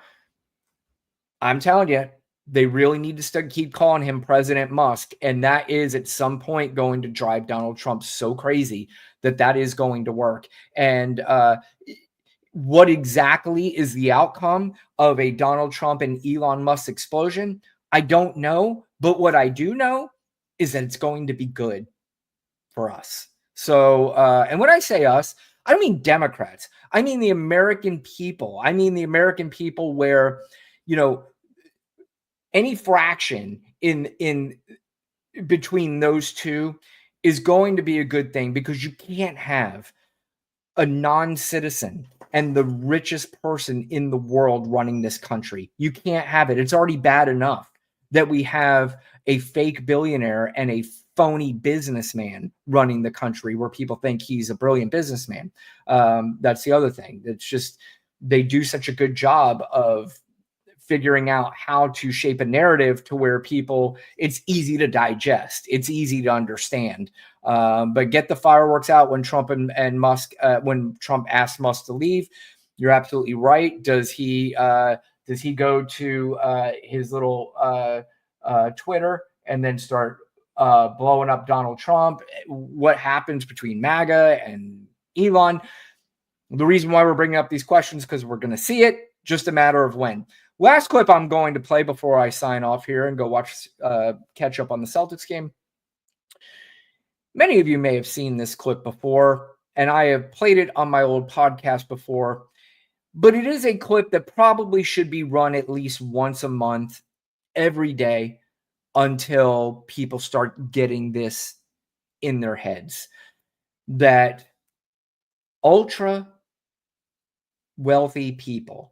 I'm telling you, they really need to keep calling him President Musk. And that is at some point going to drive Donald Trump so crazy that is going to work. And what exactly is the outcome of a Donald Trump and Elon Musk explosion? I don't know. But what I do know is that it's going to be good for us. So, and when I say us, I don't mean Democrats. I mean the American people. I mean the American people where, any fraction in between those two is going to be a good thing, because you can't have a non-citizen and the richest person in the world running this country. You can't have it. It's already bad enough that we have a fake billionaire and a phony businessman running the country where people think he's a brilliant businessman. That's the other thing. It's just, they do such a good job of figuring out how to shape a narrative to where it's easy to digest. It's easy to understand. But get the fireworks out when Trump and Musk, when Trump asked Musk to leave. You're absolutely right. Does he go to his little Twitter and then start blowing up Donald Trump? What happens between MAGA and Elon? The reason why we're bringing up these questions, because we're going to see it, just a matter of when. Last clip I'm going to play before I sign off here and go catch up on the Celtics game. Many of you may have seen this clip before, and I have played it on my old podcast before, but it is a clip that probably should be run at least once a month, every day, until people start getting this in their heads, that ultra wealthy people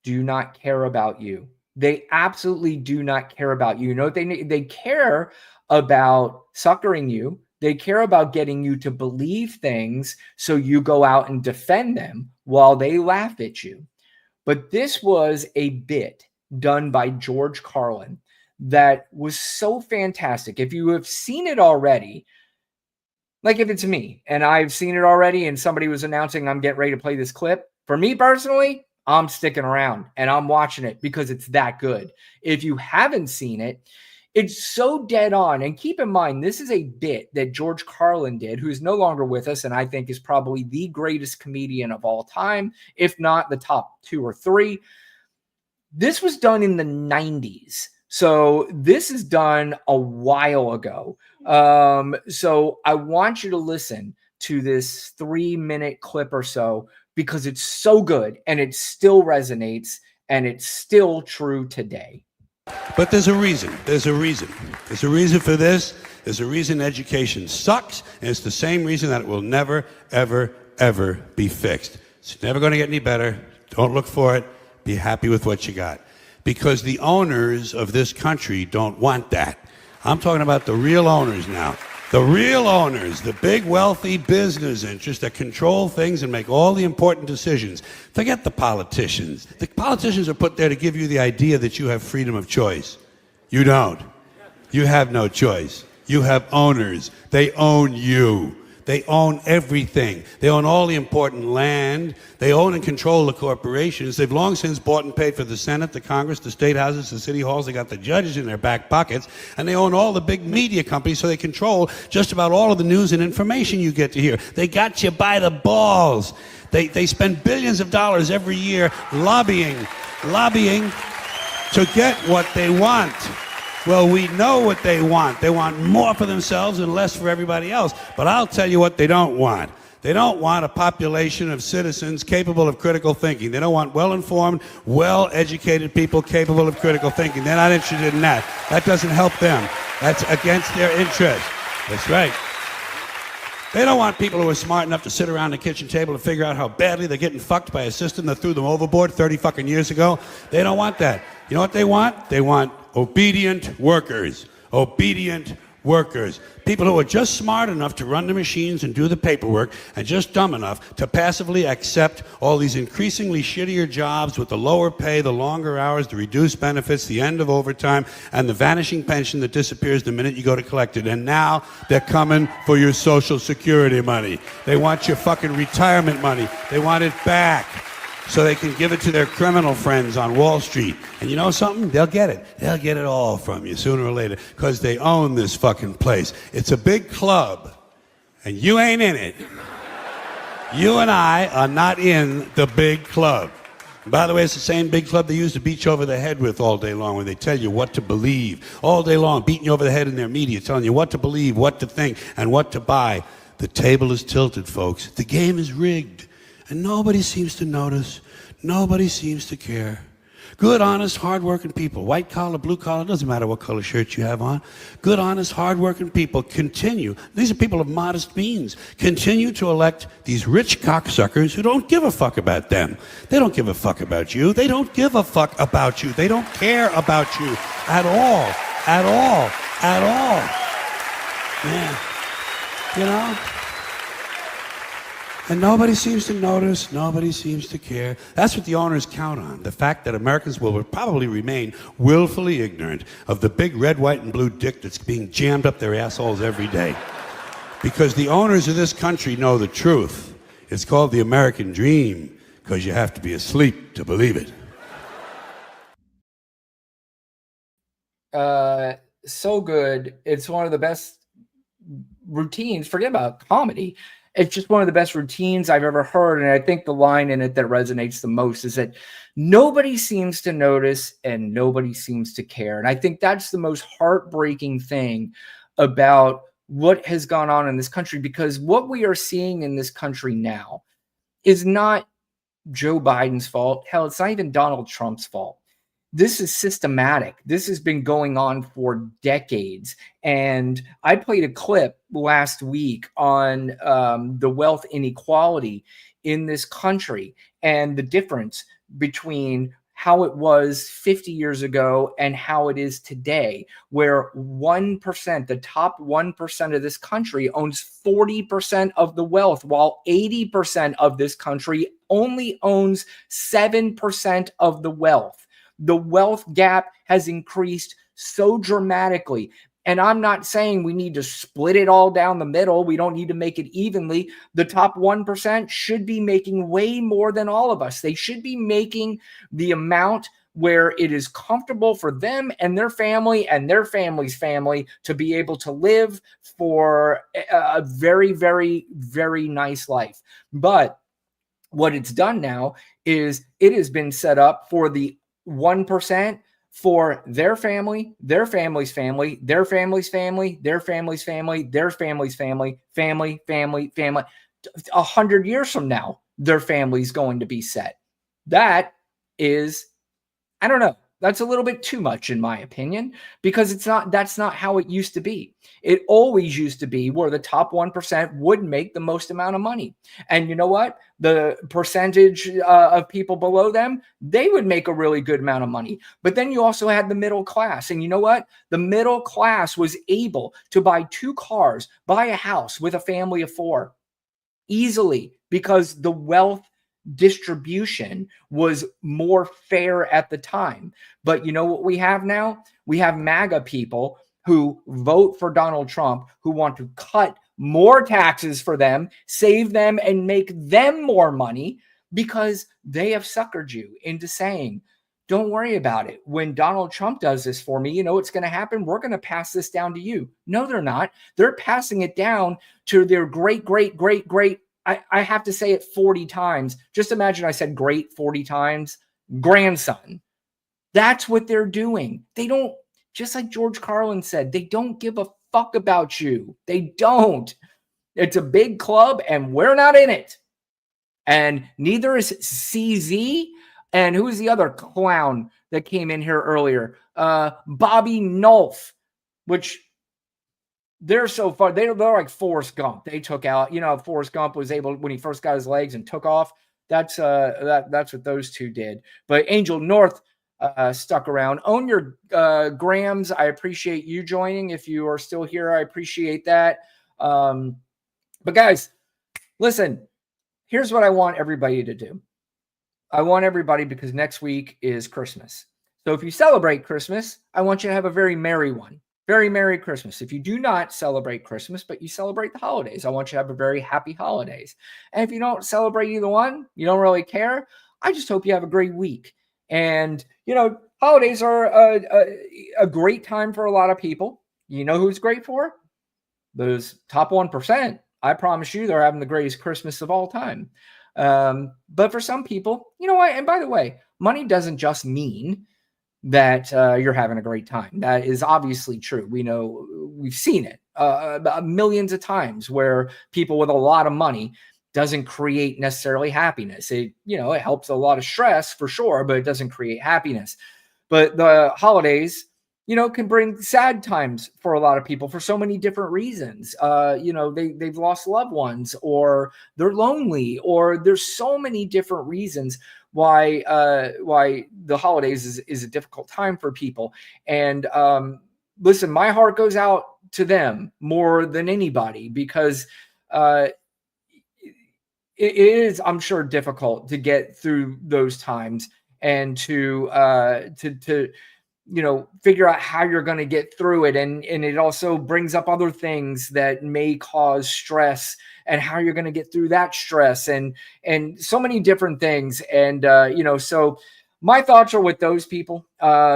do not care about you. They absolutely do not care about you. They care about suckering you. They care about getting you to believe things so you go out and defend them while they laugh at you. But this was a bit done by George Carlin that was so fantastic. If you have seen it already, like if it's me and I've seen it already and somebody was announcing I'm getting ready to play this clip, for me personally, I'm sticking around and I'm watching it because it's that good. If you haven't seen it, it's so dead on. And keep in mind, this is a bit that George Carlin did, who's no longer with us, and I think is probably the greatest comedian of all time, if not the top 2 or 3. This was done in the 90s. So this is done a while ago. So I want you to listen to this 3-minute clip or so, because it's so good and it still resonates and it's still true today. But there's a reason. There's a reason. There's a reason for this. There's a reason education sucks, and it's the same reason that it will never, ever, ever be fixed. It's never going to get any better. Don't look for it. Be happy with what you got. Because the owners of this country don't want that. I'm talking about the real owners now. The real owners, the big wealthy business interests that control things and make all the important decisions. Forget the politicians. The politicians are put there to give you the idea that you have freedom of choice. You don't. You have no choice. You have owners. They own you. They own everything. They own all the important land. They own and control the corporations. They've long since bought and paid for the Senate, the Congress, the state houses, the city halls. They got the judges in their back pockets. And they own all the big media companies, so they control just about all of the news and information you get to hear. They got you by the balls. They spend billions of dollars every year lobbying to get what they want. Well, we know what they want. They want more for themselves and less for everybody else. But I'll tell you what they don't want. They don't want a population of citizens capable of critical thinking. They don't want well-informed, well-educated people capable of critical thinking. They're not interested in that. That doesn't help them. That's against their interest. That's right. They don't want people who are smart enough to sit around the kitchen table and figure out how badly they're getting fucked by a system that threw them overboard 30 fucking years ago. They don't want that. You know what they want? They want obedient workers. Obedient workers, people who are just smart enough to run the machines and do the paperwork and just dumb enough to passively accept all these increasingly shittier jobs with the lower pay, the longer hours, the reduced benefits, the end of overtime, and the vanishing pension that disappears the minute you go to collect it. And now they're coming for your Social Security money. They want your fucking retirement money. They want it back so they can give it to their criminal friends on Wall Street. And you know something? They'll get it. They'll get it all from you sooner or later because they own this fucking place. It's a big club, and you ain't in it. You and I are not in the big club. And by the way, it's the same big club they used to beat you over the head with all day long when they tell you what to believe. All day long, beating you over the head in their media, telling you what to believe, what to think, and what to buy. The table is tilted, folks. The game is rigged. And nobody seems to notice. Nobody seems to care. Good, honest, hard-working people, white collar, blue collar, doesn't matter what color shirt you have on. Good, honest, hard-working people continue. These are people of modest means. Continue to elect these rich cocksuckers who don't give a fuck about them. They don't give a fuck about you. They don't give a fuck about you. They don't care about you at all. At all. At all. Yeah. You know? And nobody seems to notice, nobody seems to care. That's what the owners count on, the fact that Americans will probably remain willfully ignorant of the big red, white, and blue dick that's being jammed up their assholes every day. Because the owners of this country know the truth. It's called the American dream, because you have to be asleep to believe it. So good. It's one of the best routines. Forget about comedy. It's just one of the best routines I've ever heard. And I think the line in it that resonates the most is that nobody seems to notice and nobody seems to care. And I think that's the most heartbreaking thing about what has gone on in this country, because what we are seeing in this country now is not Joe Biden's fault. Hell, it's not even Donald Trump's fault. This is systematic. This has been going on for decades. And I played a clip last week on the wealth inequality in this country and the difference between how it was 50 years ago and how it is today, where 1%, the top 1% of this country owns 40% of the wealth, while 80% of this country only owns 7% of the wealth. The wealth gap has increased so dramatically. And I'm not saying we need to split it all down the middle. We don't need to make it evenly. The top 1% should be making way more than all of us. They should be making the amount where it is comfortable for them and their family and their family's family to be able to live for a very, very, very nice life. But what it's done now is it has been set up for the 1% for their family, their family's family, their family's family, their family's family, their family's family, family. 100 years from now, their family's going to be set. That is, I don't know. That's a little bit too much in my opinion, because that's not how it used to be. It always used to be where the top 1% would make the most amount of money. And you know what? The percentage of people below them, they would make a really good amount of money. But then you also had the middle class. And you know what? The middle class was able to buy 2 cars, buy a house with a family of 4 easily, because the wealth distribution was more fair at the time. But you know what we have now? We have MAGA people who vote for Donald Trump, who want to cut more taxes for them, save them, and make them more money, because they have suckered you into saying, don't worry about it. When Donald Trump does this for me, you know what's going to happen? We're going to pass this down to you. No, they're not. They're passing it down to their great, I have to say it 40 times. Just imagine I said great 40 times. Grandson. That's what they're doing. They don't, just like George Carlin said, they don't give a fuck about you. They don't. It's a big club and we're not in it. And neither is CZ. And who is the other clown that came in here earlier? Bobby Nolf, which they're so far. They're like Forrest Gump. They took out, Forrest Gump was able, when he first got his legs and took off. That's what those two did. But Angel North, stuck around. Own your grams. I appreciate you joining. If you are still here, I appreciate that. But guys, listen, here's what I want everybody to do. I want everybody, because next week is Christmas. So if you celebrate Christmas, I want you to have a very merry one. Very Merry Christmas. If you do not celebrate Christmas, but you celebrate the holidays, I want you to have a very happy holidays. And if you don't celebrate either one, you don't really care, I just hope you have a great week. And, you know, holidays are a great time for a lot of people. You know who's great for? Those top 1%. I promise you they're having the greatest Christmas of all time. But for some people, you know what? And by the way, money doesn't just mean that you're having a great time. That is obviously true. We know, we've seen it millions of times, where people with a lot of money doesn't create necessarily happiness. It, you know, it helps a lot of stress for sure, but it doesn't create happiness. But the holidays, you know, can bring sad times for a lot of people for so many different reasons. You know, they've lost loved ones, or they're lonely, or there's so many different reasons why the holidays is a difficult time for people. And listen, my heart goes out to them more than anybody, because it is, I'm sure, difficult to get through those times, and to you know, figure out how you're going to get through it. And it also brings up other things that may cause stress, and how you're going to get through that stress, and so many different things. And, you know, so my thoughts are with those people.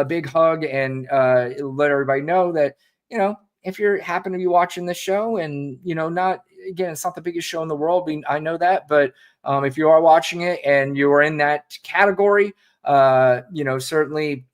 Big hug, and let everybody know that, you know, if you happen to be watching this show, and, you know, not, again, it's not the biggest show in the world, I know that, but if you are watching it and you are in that category, you know, certainly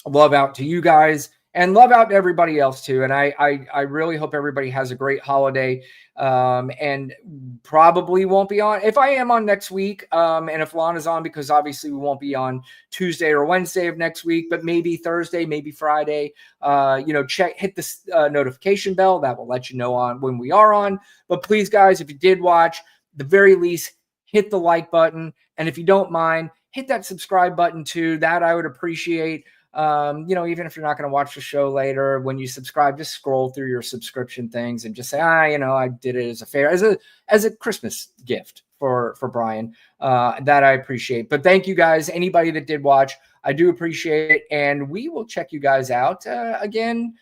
love out to you guys, and love out to everybody else too. And I really hope everybody has a great holiday, and probably won't be on. If I am on next week, and if Lana's on, because obviously we won't be on Tuesday or Wednesday of next week, but maybe Thursday, maybe Friday, you know, hit the notification bell. That will let you know on when we are on. But please, guys, if you did watch, at the very least, hit the like button. And if you don't mind, hit that subscribe button too. That I would appreciate. You know, even if you're not going to watch the show later, when you subscribe, just scroll through your subscription things and just say, you know, I did it as a favor, as a Christmas gift for Brian. That I appreciate. But thank you guys, anybody that did watch, I do appreciate it. And we will check you guys out again,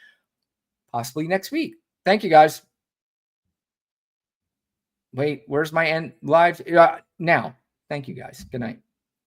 possibly next week. Thank you guys. Wait, where's my end live? Now. Thank you guys. Good night.